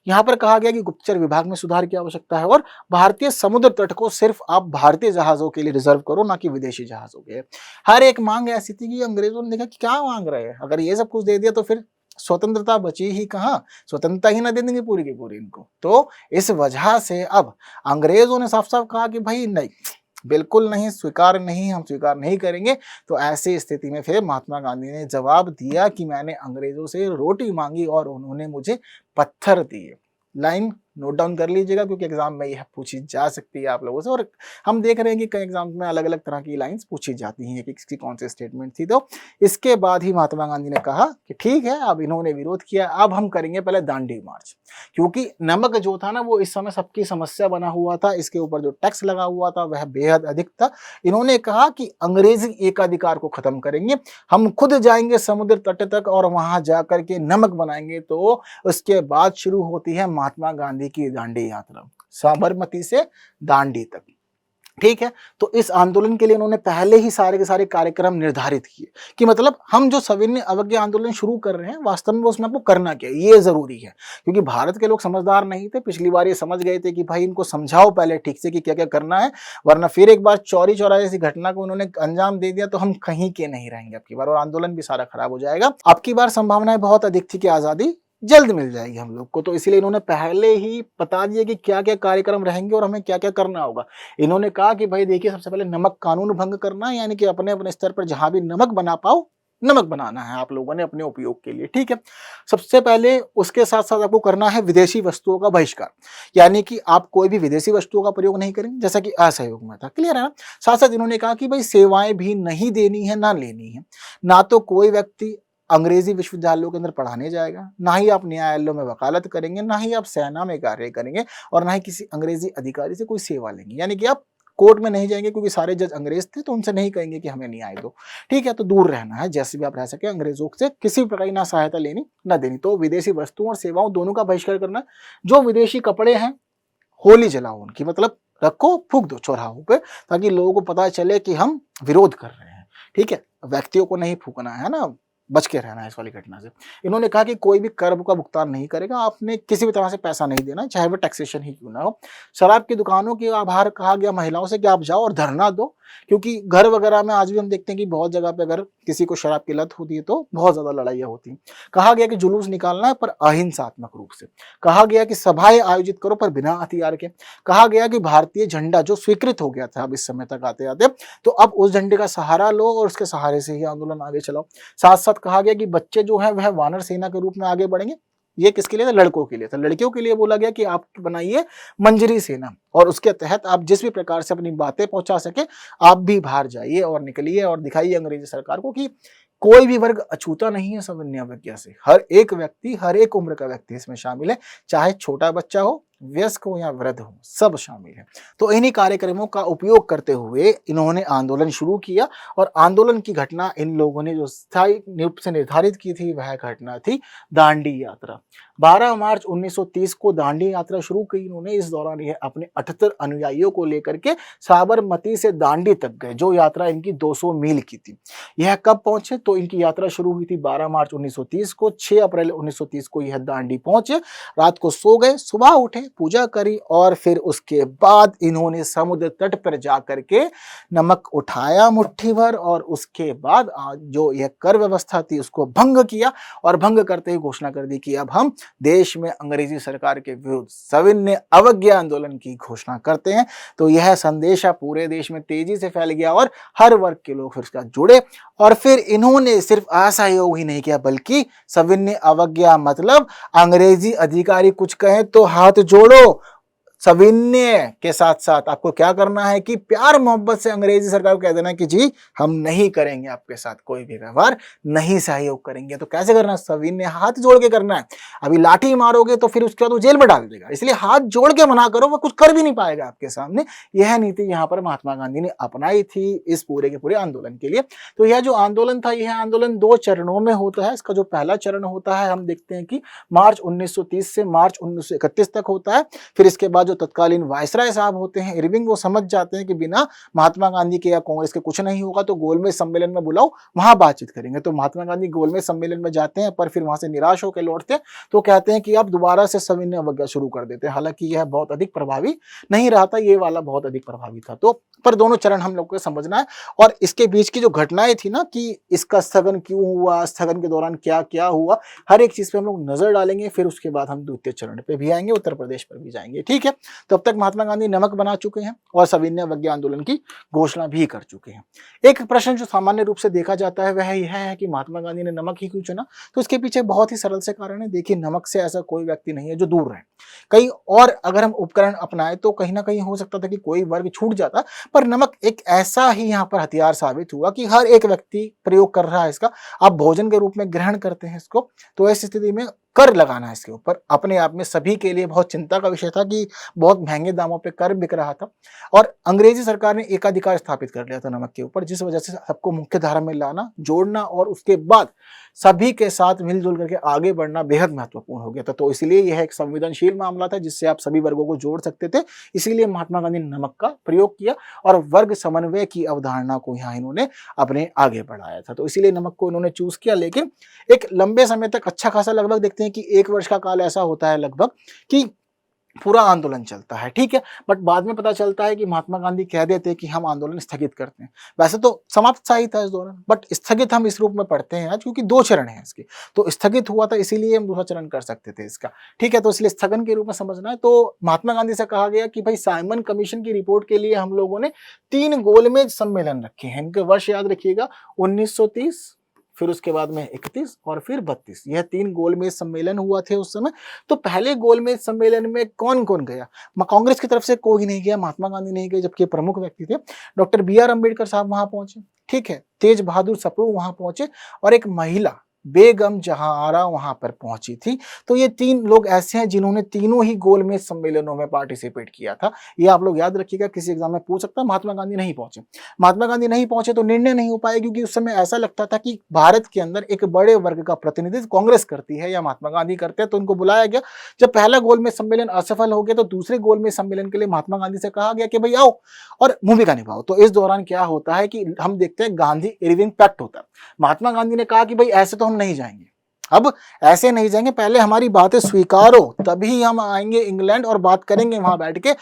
यहाँ पर कहा गया कि गुप्तचर विभाग में सुधार की आवश्यकता है और भारतीय समुद्र तट को सिर्फ आप भारतीय जहाजों के लिए रिजर्व करो, ना कि विदेशी जहाजों के। हर एक मांग ऐसी थी कि अंग्रेजों ने देखा कि क्या मांग रहे हैं, अगर ये सब कुछ दे दिया तो फिर स्वतंत्रता बची ही कहाँ, स्वतंत्रता ही ना दे देंगे पूरी की पूरी इनको। तो इस वजह से अब अंग्रेजों ने साफ साफ कहा कि भाई नहीं, बिल्कुल नहीं, स्वीकार नहीं, हम स्वीकार नहीं करेंगे। तो ऐसी स्थिति में फिर महात्मा गांधी ने जवाब दिया कि मैंने अंग्रेजों से रोटी मांगी और उन्होंने मुझे पत्थर दिए। लाइन नोट डाउन कर लीजिएगा क्योंकि एग्जाम में यह पूछी जा सकती है आप लोगों से, और हम देख रहे हैं कि कई एग्जाम में अलग अलग तरह की लाइंस पूछी जाती हैं कि किसकी कौन सी स्टेटमेंट थी। तो इसके बाद ही महात्मा गांधी ने कहा कि ठीक है, अब इन्होंने विरोध किया, अब हम करेंगे पहले दांडी मार्च, क्योंकि नमक जो था ना वो इस समय सबकी समस्या बना हुआ था, इसके ऊपर जो टैक्स लगा हुआ था वह बेहद अधिक था। इन्होंने कहा कि अंग्रेजी एकाधिकार को खत्म करेंगे, हम खुद जाएंगे समुद्र तट तक और वहां जाकर के नमक बनाएंगे। तो उसके बाद शुरू होती है महात्मा गांधी की दांडी यात्रा, साबरमती से दांडी तक, ठीक है। तो इस आंदोलन के लिए उन्होंने पहले ही सारे के सारे कार्यक्रम निर्धारित किए कि मतलब हम जो सविनय अवज्ञा आंदोलन शुरू कर रहे हैं वास्तव में उसमें आपको करना क्या है, ये जरूरी है, क्योंकि भारत के लोग समझदार नहीं थे। पिछली बार ये समझ गए थे कि भाई इनको समझाओ पहले ठीक से कि क्या क्या करना है, वरना फिर एक बार चौरी चौरा जैसी घटना को उन्होंने अंजाम दे दिया तो हम कहीं के नहीं रहेंगे अब की बार, और आंदोलन भी सारा खराब हो जाएगा। अब की बार संभावनाएं बहुत अधिक थी कि आजादी जल्द मिल जाएगी हम लोग को, तो इसीलिए इन्होंने पहले ही बता दिया कि क्या क्या कार्यक्रम रहेंगे और हमें क्या क्या करना होगा। इन्होंने कहा कि भाई देखिए, सबसे पहले नमक कानून भंग करना है, यानी कि अपने अपने स्तर पर जहां भी नमक बना पाओ नमक बनाना है आप लोगों ने अपने उपयोग के लिए, ठीक है। सबसे पहले उसके साथ साथ आपको करना है विदेशी वस्तुओं का बहिष्कार, यानी कि आप कोई भी विदेशी वस्तुओं का प्रयोग नहीं करेंगे जैसा कि असहयोग में था, क्लियर है ना। साथ साथ इन्होंने कहा कि भाई सेवाएं भी नहीं देनी है, ना लेनी है, ना तो कोई व्यक्ति अंग्रेजी विश्वविद्यालयों के अंदर पढ़ाने जाएगा, ना ही आप न्यायालयों में वकालत करेंगे, ना ही आप सेना में कार्य करेंगे, और ना ही किसी अंग्रेजी अधिकारी से कोई सेवा लेंगे, यानी कि आप कोर्ट में नहीं जाएंगे क्योंकि सारे जज अंग्रेज थे, तो उनसे नहीं कहेंगे कि हमें न्याय दो, ठीक है। तो दूर रहना है, जैसे भी आप रह सके, अंग्रेजों से किसी प्रकार की ना सहायता लेनी ना देनी। तो विदेशी वस्तुओं और सेवाओं दोनों का बहिष्कार करना। जो विदेशी कपड़े हैं होली जलाओ उनकी, मतलब रखो, फूक दो चौराहों पे, ताकि लोगों को पता चले कि हम विरोध कर रहे हैं, ठीक है। व्यक्तियों को नहीं फूकना है ना, बच के रहना है इस वाली घटना से। इन्होंने कहा कि कोई भी कर का भुगतान नहीं करेगा, आपने किसी भी तरह से पैसा नहीं देना, चाहे वो टैक्सेशन ही क्यों ना हो। शराब की दुकानों के आभार कहा गया महिलाओं से कि आप जाओ और धरना दो, क्योंकि घर वगैरह में आज भी हम देखते हैं कि बहुत जगह पे अगर किसी को शराब की लत होती है तो बहुत ज्यादा लड़ाइयाँ होती हैं। कहा गया कि जुलूस निकालना है पर अहिंसात्मक रूप से। कहा गया कि सभाएं आयोजित करो पर बिना हथियार के। कहा गया कि भारतीय झंडा जो स्वीकृत हो गया था अब इस समय तक आते आते, तो अब उस झंडे का सहारा लो और उसके सहारे से ही आंदोलन आगे चलाओ। साथ साथ कहा गया कि बच्चे जो है वह वानर सेना के रूप में आगे बढ़ेंगे। ये किसके लिए था? लड़कों के लिए था। लड़कियों के लिए बोला गया कि आप बनाइए मंजरी सेना, और उसके तहत आप जिस भी प्रकार से अपनी बातें पहुंचा सके आप भी बाहर जाइए और निकलिए और दिखाइए अंग्रेजी सरकार को कि कोई भी वर्ग अछूता नहीं है सविनय अवज्ञा से। हर एक व्यक्ति, हर एक उम्र का व्यक्ति इसमें शामिल है, चाहे छोटा बच्चा हो, वयस्क हो या वृद्ध हो, सब शामिल है। तो इन्हीं कार्यक्रमों का उपयोग करते हुए इन्होंने आंदोलन शुरू किया, और आंदोलन की घटना इन लोगों ने जो स्थायी रूप से निर्धारित की थी वह घटना थी दांडी यात्रा। 12 मार्च 1930 को दांडी यात्रा शुरू की इन्होंने। इस दौरान यह अपने 78 अनुयायियों को लेकर के साबरमती से दांडी तक गए, जो यात्रा इनकी 200 मील की थी। यह कब पहुंचे? तो इनकी यात्रा शुरू हुई थी 12 मार्च 1930 को। 6 अप्रैल 1930 को यह दांडी पहुंचे, रात को सो गए, सुबह उठे, पूजा करी, और फिर उसके बाद इन्होंने समुद्र तट पर जाकर के नमक उठाया मुट्ठी भर, और उसके बाद जो यह कर व्यवस्था थी उसको भंग किया, और भंग करते ही घोषणा कर दी कि अब हम देश में अंग्रेजी सरकार के विरुद्ध सविनय अवज्ञा आंदोलन की घोषणा करते हैं। तो यह संदेशा पूरे देश में तेजी से फैल गया और हर वर्ग के लोग फिर इसका जुड़े, और फिर इन्होंने सिर्फ असहयोग ही नहीं किया बल्कि सविनय अवज्ञा मतलब अंग्रेजी अधिकारी कुछ कहें तो हाथ जोड़ो, सविनय के साथ साथ आपको क्या करना है कि प्यार मोहब्बत से अंग्रेजी सरकार को कह देना है कि जी हम नहीं करेंगे आपके साथ कोई भी व्यवहार, नहीं सहयोग करेंगे। तो कैसे करना है? सविनय हाथ जोड़ के करना है। अभी लाठी मारोगे तो फिर उसके बाद वो जेल में डाल देगा, इसलिए हाथ जोड़ के मना करो, वो कुछ कर भी नहीं पाएगा आपके सामने। यह नीति यहाँ पर महात्मा गांधी ने अपनाई थी इस पूरे के पूरे आंदोलन के लिए। तो यह जो आंदोलन था, यह आंदोलन 2 चरणों में होता है। इसका जो पहला चरण होता है, हम देखते हैं कि मार्च 1930 से मार्च 1931 तक होता है। फिर इसके बाद जो तत्कालीन वायसराय साहब होते हैं इरविंग, वो समझ जाते हैं कि बिना महात्मा गांधी के या कांग्रेस के कुछ नहीं होगा, तो गोलमेज सम्मेलन में बुलाओ, वहां बातचीत करेंगे। तो महात्मा गांधी गोलमेज सम्मेलन में जाते हैं, पर फिर वहां से निराश होकर लौटते हैं, तो कहते हैं कि अब दोबारा से सविनय अवज्ञा शुरू कर देते हैं। हालांकि यह बहुत अधिक प्रभावी नहीं रहा था, ये वाला बहुत अधिक प्रभावी था। तो पर दोनों चरण हम लोग को समझना है। और इसके बीच की जो घटनाएं थी ना, कि इसका स्थगन क्यों हुआ, स्थगन के दौरान क्या क्या हुआ, हर एक चीज पे हम लोग नजर डालेंगे। फिर उसके बाद हम द्वितीय चरण पे भी आएंगे, उत्तर प्रदेश पर भी जाएंगे, ठीक है। तो अब तक महात्मा गांधी नमक बना चुके हैं और सविनय अवज्ञा आंदोलन की घोषणा भी कर चुके हैं। एक प्रश्न जो सामान्य रूप से देखा जाता है वह यह है कि महात्मा गांधी ने नमक ही क्यों चुना। तो इसके पीछे बहुत ही सरल से कारण है। देखिए, नमक से ऐसा कोई व्यक्ति नहीं है जो दूर रहे। कई और अगर हम उपकरण अपनाए तो कहीं ना कहीं हो सकता था कि कोई वर्ग छूट जाता, पर नमक एक ऐसा ही यहाँ पर हथियार साबित हुआ कि हर एक व्यक्ति प्रयोग कर रहा है इसका। आप भोजन के रूप में ग्रहण करते हैं इसको, तो ऐसी स्थिति में कर लगाना है इसके ऊपर अपने आप में सभी के लिए बहुत चिंता का विषय था कि बहुत महंगे दामों पे कर बिक रहा था। और अंग्रेजी सरकार ने एकाधिकार स्थापित कर लिया था नमक के ऊपर, जिस वजह से सबको मुख्य धारा में लाना, जोड़ना और उसके बाद सभी के साथ मिलजुल करके आगे बढ़ना बेहद महत्वपूर्ण हो गया था। तो इसलिए यह एक संवेदनशील मामला था जिससे आप सभी वर्गों को जोड़ सकते थे। इसीलिए महात्मा गांधी ने नमक का प्रयोग किया और वर्ग समन्वय की अवधारणा को यहाँ इन्होंने अपने आगे बढ़ाया था। तो इसीलिए नमक को इन्होंने चूज किया। लेकिन एक लंबे समय तक अच्छा खासा, लगभग देखते हैं कि 1 वर्ष का काल ऐसा होता है लगभग कि पूरा आंदोलन चलता है, ठीक है। बट बाद में पता चलता है कि महात्मा गांधी कह देते हैं कि हम आंदोलन स्थगित करते हैं। वैसे तो समाप्त सा ही था इस दौरान, बट स्थगित हम इस रूप में पढ़ते हैं आज क्योंकि 2 चरण हैं इसके। तो स्थगित हुआ था, इसीलिए हम दूसरा चरण कर सकते थे इसका, ठीक है। तो इसलिए स्थगन के रूप में समझना है। तो महात्मा गांधी से कहा गया कि भाई साइमन कमीशन की रिपोर्ट के लिए हम लोगों ने 3 गोलमेज सम्मेलन रखे हैं। इनके वर्ष याद रखिएगा, 1930, फिर उसके बाद में 31 और फिर 32। यह 3 गोलमेज सम्मेलन हुआ थे उस समय। तो पहले गोलमेज सम्मेलन में कौन कौन गया? कांग्रेस की तरफ से कोई नहीं गया, महात्मा गांधी नहीं गए, जबकि प्रमुख व्यक्ति थे। डॉक्टर BR अम्बेडकर साहब वहां पहुंचे, ठीक है। तेज बहादुर सप्रू वहां पहुंचे और एक महिला बेगम जहां आरा वहां पर पहुंची थी। तो ये 3 लोग ऐसे हैं जिन्होंने तीनों ही गोलमेज सम्मेलनों में पार्टिसिपेट किया था। ये आप लोग याद रखिएगा, किसी एग्जाम में पूछ सकता है। महात्मा गांधी नहीं पहुंचे। महात्मा गांधी नहीं पहुंचे तो निर्णय नहीं हो पाया, क्योंकि उस समय ऐसा लगता था कि भारत के अंदर एक बड़े वर्ग का प्रतिनिधित्व कांग्रेस करती है या महात्मा गांधी करते हैं। तो उनको बुलाया गया। जब पहला गोलमेज सम्मेलन असफल हो गया तो दूसरे गोलमेज सम्मेलन के लिए महात्मा गांधी से कहा गया कि भाई आओ और भूमिका निभाओ। तो इस दौरान क्या होता है कि हम देखते हैं गांधी इरविन पैक्ट होता है। महात्मा गांधी ने कहा कि भाई ऐसे तो हम नहीं जाएंगे, अब ऐसे नहीं जाएंगे, पहले हमारी बातें स्वीकारो तभी हम आएंगे इंग्लैंड और बात करेंगे वहां बैठ के।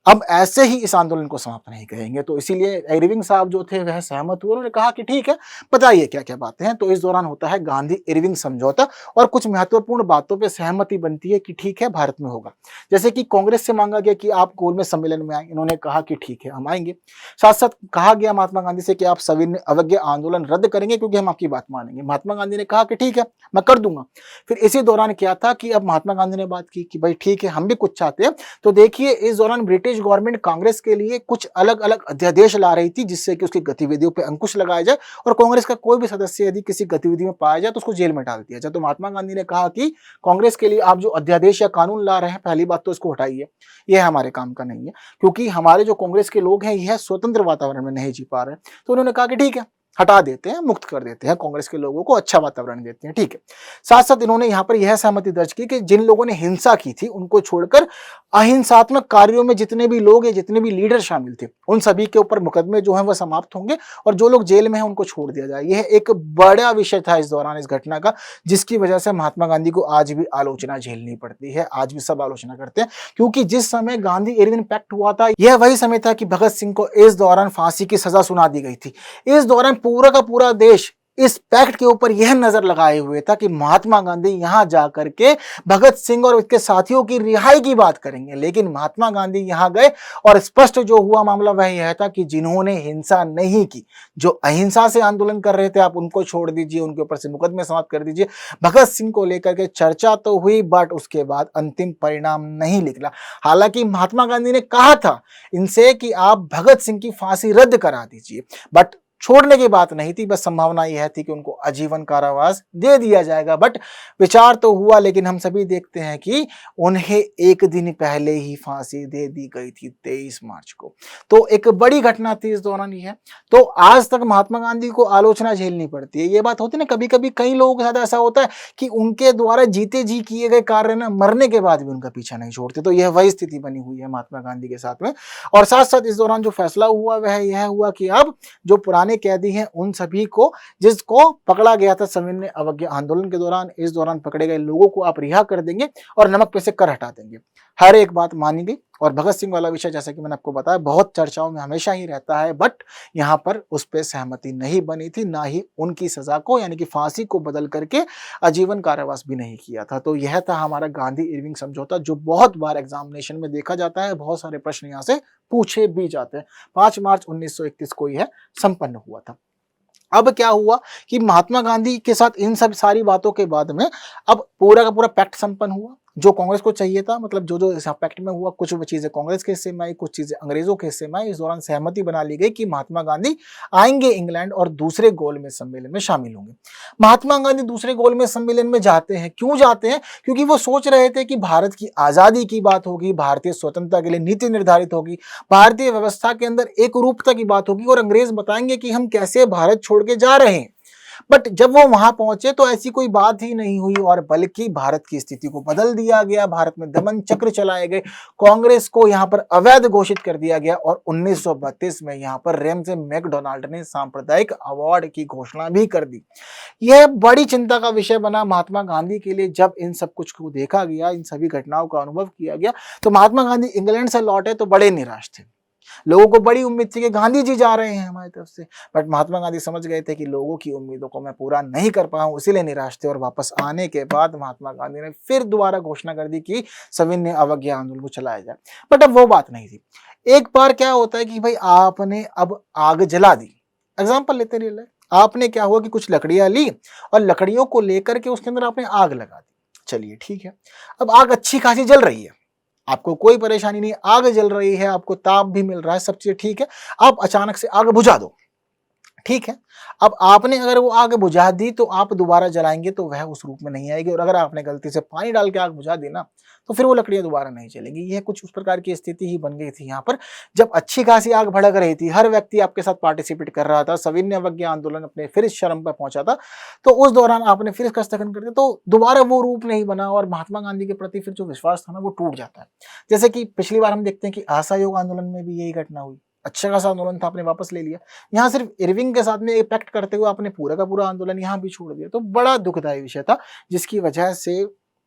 अब ऐसे ही इस आंदोलन को समाप्त नहीं करेंगे। तो इसीलिए इरविंग साहब जो थे वह सहमत हुए। उन्होंने कहा कि ठीक है, बताइए क्या क्या बातें हैं। तो इस दौरान होता है गांधी इरविंग समझौता और कुछ महत्वपूर्ण बातों पे सहमति बनती है कि ठीक है भारत में होगा। जैसे कि कांग्रेस से मांगा गया कि आप गोलमेज सम्मेलन में आए, इन्होंने कहा कि ठीक है हम आएंगे। साथ साथ कहा गया महात्मा गांधी से कि आप सविनय अवज्ञा आंदोलन रद्द करेंगे क्योंकि हम आपकी बात मानेंगे। महात्मा गांधी ने कहा कि ठीक है मैं कर दूंगा। फिर इसी दौरान क्या था कि अब महात्मा गांधी ने बात की कि भाई ठीक है हम भी कुछ चाहते हैं। तो देखिए इस दौरान ब्रिटिश गवर्नमेंट कांग्रेस के लिए कुछ अलग अलग अध्यादेश ला रही थी जिससे कि उसकी गतिविधियों पर अंकुश लगाया जाए और कांग्रेस का कोई भी सदस्य यदि किसी गतिविधि में पाया जाए तो उसको जेल में डाल दिया जाए। तो महात्मा गांधी ने कहा कि कांग्रेस के लिए आप जो अध्यादेश या कानून ला रहे हैं, पहली बात तो इसको हटाइए, यह हमारे काम का नहीं है, क्योंकि हमारे जो कांग्रेस के लोग हैं यह स्वतंत्र वातावरण में नहीं जी पा रहे। तो उन्होंने कहा कि ठीक है हटा देते हैं, मुक्त कर देते हैं, कांग्रेस के लोगों को अच्छा वातावरण देते हैं, ठीक है। साथ साथ इन्होंने यहाँ पर यह सहमति दर्ज की कि जिन लोगों ने हिंसा की थी उनको छोड़कर अहिंसात्मक कार्यों में जितने भी लोग या जितने भी लीडर शामिल थे उन सभी के ऊपर मुकदमे जो हैं वह समाप्त होंगे और जो लोग जेल में हैं उनको छोड़ दिया जाए। यह एक बड़ा विषय था इस दौरान इस घटना का, जिसकी वजह से महात्मा गांधी को आज भी आलोचना झेलनी पड़ती है। आज भी सब आलोचना करते हैं क्योंकि जिस समय गांधी इरविन पैक्ट हुआ था यह वही समय था कि भगत सिंह को इस दौरान फांसी की सजा सुना दी गई थी। इस दौरान पूरा का पूरा देश इस पैक्ट के ऊपर यह नजर लगाए हुए था कि महात्मा गांधी यहां जाकर के भगत सिंह और उसके साथियों की रिहाई की बात करेंगे। लेकिन महात्मा गांधी यहां गए और स्पष्ट जो हुआ मामला वह यह था कि जिन्होंने हिंसा नहीं की, जो अहिंसा से आंदोलन कर रहे थे, आप उनको छोड़ दीजिए, उनके ऊपर से मुकदमे समाप्त कर दीजिए। भगत सिंह को लेकर के चर्चा तो हुई, बट उसके बाद अंतिम परिणाम नहीं निकला। हालांकि महात्मा गांधी ने कहा था इनसे कि आप भगत सिंह की फांसी रद्द करा दीजिए, बट छोड़ने की बात नहीं थी, बस संभावना यह थी कि उनको आजीवन कारावास दे दिया जाएगा। बट विचार तो हुआ, लेकिन हम सभी देखते हैं कि उन्हें एक दिन पहले ही फांसी दे दी गई थी, 23 मार्च को। तो एक बड़ी घटना थी इस दौरान यह। तो आज तक महात्मा गांधी को आलोचना झेलनी पड़ती है। ये बात होती है ना, कभी कभी कई लोगों के साथ ऐसा होता है कि उनके द्वारा जीते जी किए गए कार्य ना मरने के बाद भी उनका पीछा नहीं छोड़ते। तो यह वही स्थिति बनी हुई है महात्मा गांधी के साथ में। और साथ साथ इस दौरान जो फैसला हुआ वह यह हुआ कि अब जो पुराने कैदी हैं उन सभी को, जिसको पकड़ा गया था सविनय अवज्ञा आंदोलन के दौरान, इस दौरान पकड़े गए लोगों को आप रिहा कर देंगे और नमक पे से कर हटा देंगे। हर एक बात मानी गई। और भगत सिंह वाला विषय जैसा कि मैंने आपको बताया बहुत चर्चाओं में हमेशा ही रहता है, बट यहां पर उस पर सहमति नहीं बनी थी, ना ही उनकी सजा को यानी कि फांसी को बदल करके आजीवन कारावास भी नहीं किया था। तो यह था हमारा गांधी इरविंग समझौता, जो बहुत बार एग्जामिनेशन में देखा जाता है, बहुत सारे प्रश्न यहां से पूछे भी जाते हैं। 5 मार्च 1931 को यह संपन्न हुआ था। अब क्या हुआ कि महात्मा गांधी के साथ इन सब सारी बातों के बाद में अब पूरा का पूरा पैक्ट संपन्न हुआ जो कांग्रेस को चाहिए था। मतलब जो जो इस पैक्ट में हुआ, कुछ चीजें कांग्रेस के हिस्से में आई, कुछ चीजें अंग्रेजों के हिस्से में आई। इस दौरान सहमति बना ली गई कि महात्मा गांधी आएंगे इंग्लैंड और दूसरे गोलमेज सम्मेलन में शामिल होंगे। महात्मा गांधी दूसरे गोलमेज सम्मेलन में जाते हैं। क्यों जाते हैं? क्योंकि वो सोच रहे थे कि भारत की आजादी की बात होगी, भारतीय स्वतंत्रता के लिए नीति निर्धारित होगी, भारतीय व्यवस्था के अंदर एक रूपता की बात होगी और अंग्रेज बताएंगे कि हम कैसे भारत छोड़ के जा रहे हैं। बट जब वो वहां पहुंचे तो ऐसी कोई बात ही नहीं हुई और बल्कि भारत की स्थिति को बदल दिया गया। भारत में दमन चक्र चलाए गए, कांग्रेस को यहां पर अवैध घोषित कर दिया गया और 1932 में यहां पर रैमसे मैकडोनाल्ड ने सांप्रदायिक अवार्ड की घोषणा भी कर दी। यह बड़ी चिंता का विषय बना महात्मा गांधी के लिए। जब इन सब कुछ को देखा गया, इन सभी घटनाओं का अनुभव किया गया, तो महात्मा गांधी इंग्लैंड से लौटे तो बड़े निराश थे। लोगों को बड़ी उम्मीद थी कि गांधी जी जा रहे हैं हमारी तरफ से, बट महात्मा गांधी समझ गए थे कि लोगों की उम्मीदों को मैं पूरा नहीं कर पाऊं, इसीलिए निराश थे। और वापस आने के बाद महात्मा गांधी ने फिर दोबारा घोषणा कर दी कि सविनय अवज्ञा आंदोलन को चलाया जाए। बट अब वो बात नहीं थी। एक बार क्या होता है कि भाई आपने अब आग जला दी। एग्जाम्पल लेते रहिए, आपने क्या हुआ कि कुछ लकड़ियां ली और लकड़ियों को लेकर के उसके अंदर आपने आग लगा दी। चलिए ठीक है, अब आग अच्छी खासी जल रही है, आपको कोई परेशानी नहीं, आग जल रही है, आपको ताप भी मिल रहा है, सब चीज ठीक है। आप अचानक से आग बुझा दो, ठीक है। अब आपने अगर वो आग बुझा दी तो आप दोबारा जलाएंगे तो वह उस रूप में नहीं आएगी, और अगर आपने गलती से पानी डाल के आग बुझा दी ना तो फिर वो लकड़ियां दोबारा नहीं चलेंगी। यह कुछ उस प्रकार की स्थिति ही बन गई थी यहाँ पर। जब अच्छी खासी आग भड़क रही थी, हर व्यक्ति आपके साथ पार्टिसिपेट कर रहा था, सविनय अवज्ञा आंदोलन अपने फिर इस चरम पर पहुंचा था, तो उस दौरान आपने फिर इसका स्थगन कर दिया तो दोबारा वो रूप नहीं बना और महात्मा गांधी के प्रति फिर जो विश्वास था ना वो टूट जाता है। जैसे कि पिछली बार हम देखते हैं कि असहयोग आंदोलन में भी यही घटना हुई। अच्छा खासा आंदोलन था, आपने वापस ले लिया। यहाँ सिर्फ इरविंग के साथ में एक पैक्ट करते हुए आपने पूरा का पूरा आंदोलन यहाँ भी छोड़ दिया। तो बड़ा दुखदायी विषय था, जिसकी वजह से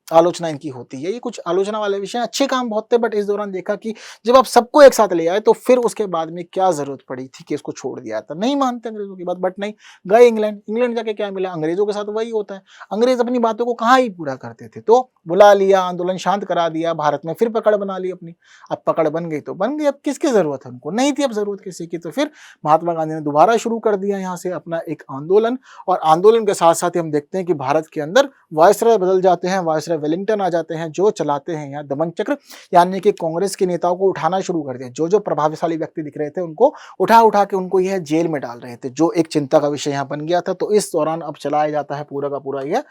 आलोचना इनकी होती है। ये कुछ आलोचना वाले विषय अच्छे काम बहुत थे, बट इस दौरान देखा कि जब आप सबको एक साथ ले आए तो फिर उसके बाद में क्या जरूरत पड़ी थी कि इसको छोड़ दिया था। नहीं मानते अंग्रेजों की बात, बट नहीं गए इंग्लैंड। इंग्लैंड जाके क्या मिला? अंग्रेजों के साथ वही होता है, अंग्रेज अपनी बातों को कहाँ ही पूरा करते थे। तो बुला लिया, आंदोलन शांत करा दिया, भारत में फिर पकड़ बना ली अपनी। अब पकड़ बन गई तो बन गई, अब किसकी जरूरत है? उनको नहीं थी अब जरूरत किसी की। तो फिर महात्मा गांधी ने दोबारा शुरू कर दिया यहाँ से अपना एक आंदोलन, और आंदोलन के साथ साथ ही हम देखते हैं कि भारत के अंदर वायसराय बदल जाते हैं, वायसराय वेलिंगटन आ जाते हैं, जो चलाते हैं यहाँ दमन चक्र, यानी कि कांग्रेस के नेताओं को उठाना शुरू कर दिया। जो जो प्रभावशाली व्यक्ति दिख रहे थे उनको उठा उठा के उनको यह जेल में डाल रहे थे, जो एक चिंता का विषय यहाँ बन गया था। तो इस दौरान अब चलाया जाता है पूरा का पूरा यह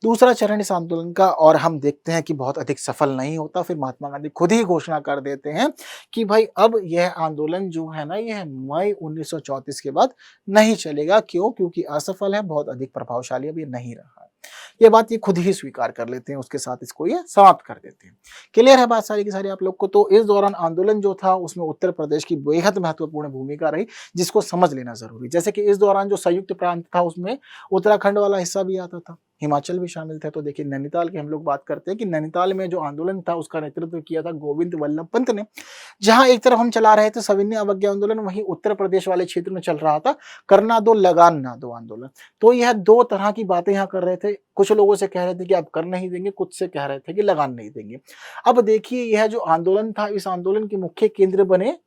दूसरा चरण इस आंदोलन का, और हम देखते हैं कि बहुत अधिक सफल नहीं होता। फिर महात्मा गांधी खुद ही घोषणा कर देते हैं कि भाई अब यह आंदोलन जो है ना, यह मई 1934 के बाद नहीं चलेगा। क्यों? क्योंकि असफल है, बहुत अधिक प्रभावशाली अब ये नहीं रहा है। ये बात ये खुद ही स्वीकार कर लेते हैं, उसके साथ इसको ये समाप्त कर देते हैं। क्लियर है बात सारी की सारी आप लोग को? तो इस दौरान आंदोलन जो था उसमें उत्तर प्रदेश की बेहद महत्वपूर्ण भूमिका रही, जिसको समझ लेना जरूरी। जैसे कि इस दौरान जो संयुक्त प्रांत था उसमें उत्तराखंड वाला हिस्सा भी आता था, हिमाचल भी शामिल थे। तो देखिए नैनीताल की हम लोग बात करते हैं कि नैनीताल में जो आंदोलन था उसका नेतृत्व किया था गोविंद वल्लभ पंत ने। जहां एक तरफ हम चला रहे थे सविनय अवज्ञा आंदोलन, वहीं उत्तर प्रदेश वाले क्षेत्र में चल रहा था करना दो लगान ना दो आंदोलन। तो यह दो तरह की बातें यहाँ कर रहे थे। कुछ लोगों से कह रहे थे कि आप कर नहीं देंगे, कुछ से कह रहे थे कि लगान नहीं देंगे। अब देखिए यह जो आंदोलन था, इस आंदोलन के मुख्य केंद्र बने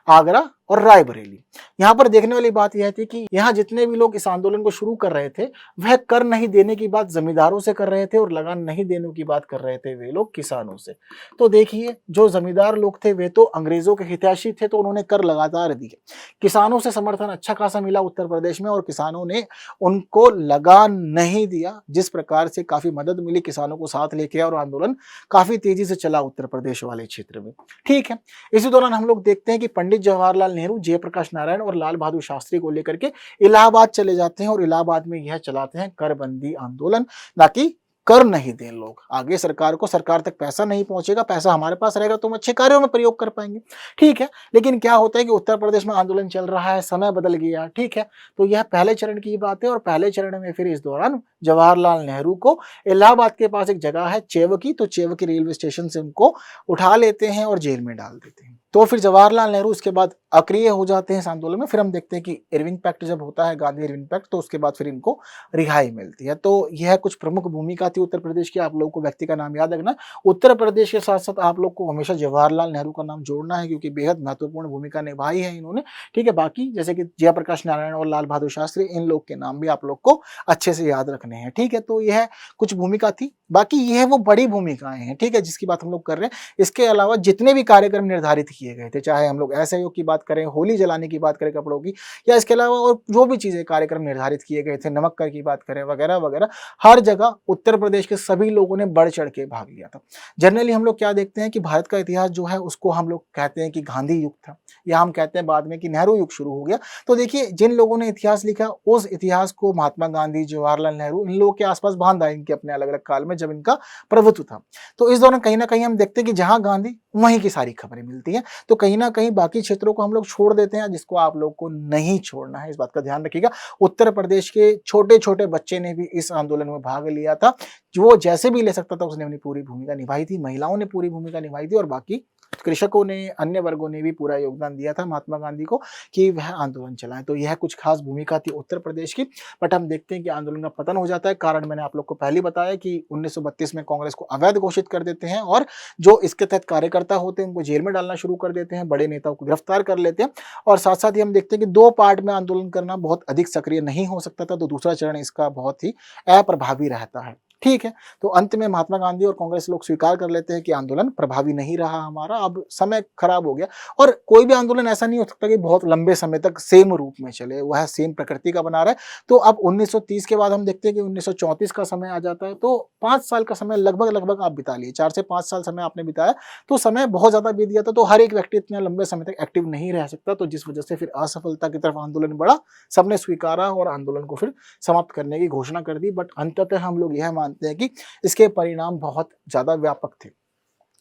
आगरा और रायबरेली। यहाँ पर देखने वाली बात यह थी कि यहाँ जितने भी लोग इस आंदोलन को शुरू कर रहे थे वह कर नहीं देने की बात जमींदारों से कर रहे थे और लगान नहीं देने की बात कर रहे थे वे लोग किसानों से। तो देखिए जो जमींदार लोग थे वे तो अंग्रेजों के हितैषी थे, तो उन्होंने कर लगातार दिए। किसानों से समर्थन अच्छा खासा मिला उत्तर प्रदेश में और किसानों ने उनको लगान नहीं दिया, जिस प्रकार से काफी मदद मिली किसानों को साथ लेके और आंदोलन काफी तेजी से चला उत्तर प्रदेश वाले क्षेत्र में। ठीक है, इसी दौरान हम लोग देखते हैं कि पंडित जवाहरलाल नेहरू, जयप्रकाश नारायण और लाल बहादुर शास्त्री को लेकर के इलाहाबाद चले जाते हैं और इलाहाबाद में यह चलाते हैं करबंदी आंदोलन, ना कि कर नहीं दें लोग। आगे सरकार को, सरकार तक पैसा नहीं पहुंचेगा, पैसा हमारे पास रहेगा तो हम अच्छे कार्यों में प्रयोग कर पाएंगे। ठीक है, लेकिन क्या होता है कि उत्तर प्रदेश में आंदोलन चल रहा है, समय बदल गया। ठीक है, तो यह पहले चरण की बात है और पहले चरण में फिर इस दौरान जवाहरलाल नेहरू को इलाहाबाद के पास एक जगह है चेवकी, तो चेवकी रेलवे स्टेशन से उनको उठा लेते हैं और जेल में डाल देते हैं। तो फिर जवाहरलाल नेहरू उसके बाद अक्रिय हो जाते हैं इस आंदोलन में। फिर हम देखते हैं कि इरविंग पैक्ट जब होता है, गांधी इरविंग पैक्ट, तो उसके बाद फिर इनको रिहाई मिलती है। तो यह कुछ प्रमुख भूमिका थी उत्तर प्रदेश की। आप लोगों को व्यक्ति का नाम याद रखना, उत्तर प्रदेश के साथ साथ आप लोग को हमेशा जवाहरलाल नेहरू का नाम जोड़ना है क्योंकि बेहद महत्वपूर्ण भूमिका निभाई है इन्होंने। ठीक है, बाकी जैसे कि जयप्रकाश नारायण और लाल बहादुर शास्त्री, इन लोग के नाम भी आप लोग को अच्छे से याद रखने हैं। ठीक है, तो यह कुछ भूमिका थी, बाकी यह वो बड़ी भूमिकाएं हैं। ठीक है, जिसकी बात हम लोग कर रहे हैं। इसके अलावा जितने भी कार्यक्रम निर्धारित किए गए थे, चाहे हम लोग असहयोग की बात करें, होली जलाने की बात करें कपड़ों की, या इसके अलावा और जो भी चीजें कार्यक्रम निर्धारित किए गए थे, नमक कर की बात करें वगैरह वगैरह, हर जगह उत्तर प्रदेश के सभी लोगों ने बढ़ चढ़ के भाग लिया था। जनरली हम लोग क्या देखते हैं कि भारत का इतिहास जो है उसको हम लोग कहते हैं कि गांधी युग था, या हम कहते हैं बाद में कि नेहरू युग शुरू हो गया। तो देखिए जिन लोगों ने इतिहास लिखा, उस इतिहास को महात्मा गांधी, जवाहरलाल नेहरू, इन लोगों के आसपास बांधा इनके अपने अलग अलग काल में जब इनका प्रभुत्व था। तो इस दौरान कहीं ना कहीं हम देखते हैं कि जहां गांधी वहीं की सारी खबरें मिलती हैं, तो कहीं ना कहीं बाकी क्षेत्रों को हम लोग छोड़ देते हैं, जिसको आप लोग को नहीं छोड़ना है, इस बात का ध्यान रखिएगा। उत्तर प्रदेश के छोटे छोटे बच्चे ने भी इस आंदोलन में भाग लिया था, जो जैसे भी ले सकता था उसने अपनी पूरी भूमिका निभाई थी। महिलाओं ने पूरी भूमिका निभाई थी और बाकी कृषकों ने, अन्य वर्गों ने भी पूरा योगदान दिया था महात्मा गांधी को कि वह आंदोलन चलाएं। तो यह कुछ खास भूमिका थी उत्तर प्रदेश की। बट हम देखते हैं कि आंदोलन का पतन हो जाता है। कारण मैंने आप लोग को पहले बताया कि 1932 में कांग्रेस को अवैध घोषित कर देते हैं और जो इसके तहत कार्यकर्ता होते हैं उनको जेल में डालना शुरू कर देते हैं, बड़े नेताओं को गिरफ्तार कर लेते हैं। और साथ साथ ही हम देखते हैं कि दो पार्ट में आंदोलन करना बहुत अधिक सक्रिय नहीं हो सकता था, तो दूसरा चरण इसका बहुत ही अप्रभावी रहता है। ठीक है, तो अंत में महात्मा गांधी और कांग्रेस लोग स्वीकार कर लेते हैं कि आंदोलन प्रभावी नहीं रहा हमारा, अब समय खराब हो गया। और कोई भी आंदोलन ऐसा नहीं हो सकता कि बहुत लंबे समय तक सेम रूप में चले, वह सेम प्रकृति का बना रहा है। तो अब 1930 के बाद हम देखते हैं कि 1934 का समय आ जाता है, तो 5 साल का समय लगभग आप बिता लिए, 4 से 5 साल समय आपने बिताया, तो समय बहुत ज्यादा बीत गया था। तो हर एक व्यक्ति इतने लंबे समय तक एक्टिव नहीं रह सकता, तो जिस वजह से फिर असफलता की तरफ आंदोलन बढ़ा, सबने स्वीकारा और आंदोलन को फिर समाप्त करने की घोषणा कर दी। बट अंततः हम लोग यह मानते हैं कि इसके परिणाम बहुत ज्यादा व्यापक थे,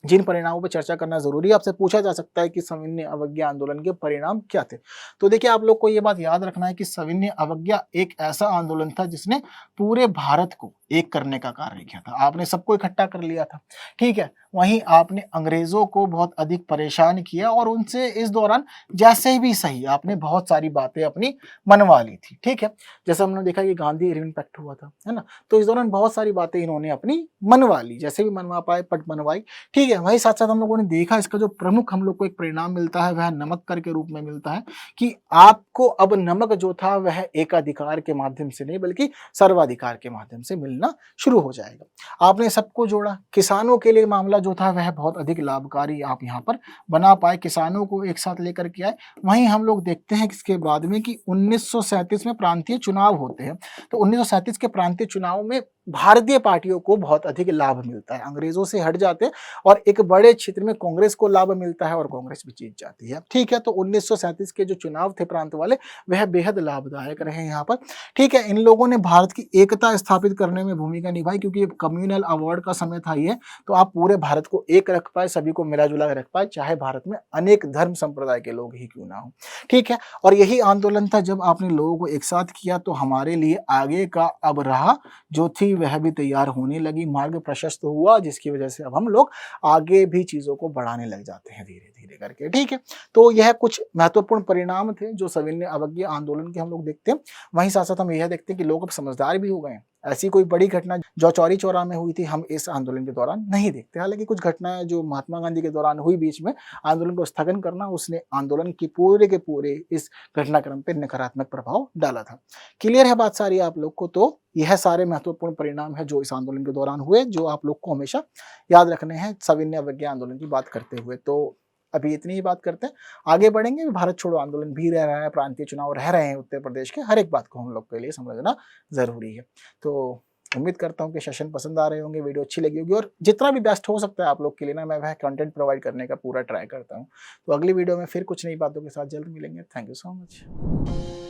जिन परिणामों पर चर्चा करना जरूरी है। आपसे पूछा जा सकता है कि सविनय अवज्ञा आंदोलन के परिणाम क्या थे। तो देखिए आप लोग को यह बात याद रखना है कि सविनय अवज्ञा एक ऐसा आंदोलन था जिसने पूरे भारत को एक करने का कार्य किया था। आपने सबको इकट्ठा कर लिया था। ठीक है, वहीं आपने अंग्रेजों को बहुत अधिक परेशान किया और उनसे इस दौरान जैसे भी सही आपने बहुत सारी बातें अपनी मनवा ली थी। ठीक है, जैसे हमने देखा कि गांधी इरविन पैक्ट हुआ था, है ना, तो इस दौरान बहुत सारी बातें इन्होंने अपनी मनवा ली, जैसे भी मनवा पाए पट मनवाई। ठीक है, वही साथ साथ हम लोगों ने देखा इसका जो प्रमुख हम लोग को एक परिणाम मिलता है वह नमक कर के रूप में मिलता है कि आपको अब नमक जो था वह एकाधिकार के माध्यम से नहीं बल्कि सर्वाधिकार के माध्यम से मिलना शुरू हो जाएगा। आपने सबको जोड़ा, किसानों के लिए मामला जो था वह बहुत अधिक लाभकारी आप यहाँ पर बना पाए, किसानों को एक साथ लेकर के आए। वहीं हम लोग देखते हैं इसके बाद में कि 1937 में प्रांतीय चुनाव होते हैं, तो 1937 के प्रांतीय चुनाव में भारतीय पार्टियों को बहुत अधिक लाभ मिलता है, अंग्रेजों से हट जाते हैं और एक बड़े क्षेत्र में कांग्रेस को लाभ मिलता है और कांग्रेस भी जीत जाती है। ठीक है, तो 1937 के जो चुनाव थे प्रांत वाले वह बेहद लाभदायक रहे यहाँ पर। ठीक है, इन लोगों ने भारत की एकता स्थापित करने में भूमिका निभाई क्योंकि कम्युनल अवार्ड का समय था ये, तो आप पूरे भारत को एक रख पाए, सभी को मिला जुला रख पाए, चाहे भारत में अनेक धर्म संप्रदाय के लोग ही क्यों ना हो। ठीक है, और यही आंदोलन था जब आपने लोगों को एक साथ किया तो हमारे लिए आगे का अब राह जो थी वह भी तैयार होने लगी, मार्ग प्रशस्त हुआ, जिसकी वजह से अब हम लोग आगे भी चीज़ों को बढ़ाने लग जाते हैं धीरे-धीरे करके, ठीक है। तो यह कुछ महत्वपूर्ण परिणाम थे जो सविनय अवज्ञा आंदोलन के हम लोग देखते हैं। वहीं साथ-साथ हम यह देखते हैं कि लोग अब समझदार भी हो गए हैं। ऐसी कोई बड़ी घटना जो चौरी-चौरा में हुई थी, हम इस आंदोलन के दौरान नहीं देखते। हालाँकि कुछ घटनाएँ जो महात्मा गांधी के दौरान हुई बीच में, आंदोलन को स्थगन करना, उसने आंदोलन की पूरे के पूरे इस घटनाक्रम पे नकारात्मक प्रभाव डाला था। क्लियर है बात सारी आप लोग को? तो यह सारे महत्वपूर्ण परिणाम हैं जो इस आंदोलन के दौरान हुए, जो आप लोग को हमेशा याद रखने हैं सविनय अवज्ञा आंदोलन की बात करते हुए। तो अभी इतनी ही बात करते हैं, आगे बढ़ेंगे। भारत छोड़ो आंदोलन भी रह रहा है, प्रांतीय चुनाव रह रहे हैं उत्तर प्रदेश के, हर एक बात को हम लोग के लिए समझना ज़रूरी है। तो उम्मीद करता हूँ कि सेशन पसंद आ रहे होंगे, वीडियो अच्छी लगी होगी, और जितना भी बेस्ट हो सकता है आप लोग के लिए ना, मैं वह कंटेंट प्रोवाइड करने का पूरा ट्राई करता हूँ। तो अगली वीडियो में फिर कुछ नई बातों के साथ जल्द मिलेंगे। Thank you so much.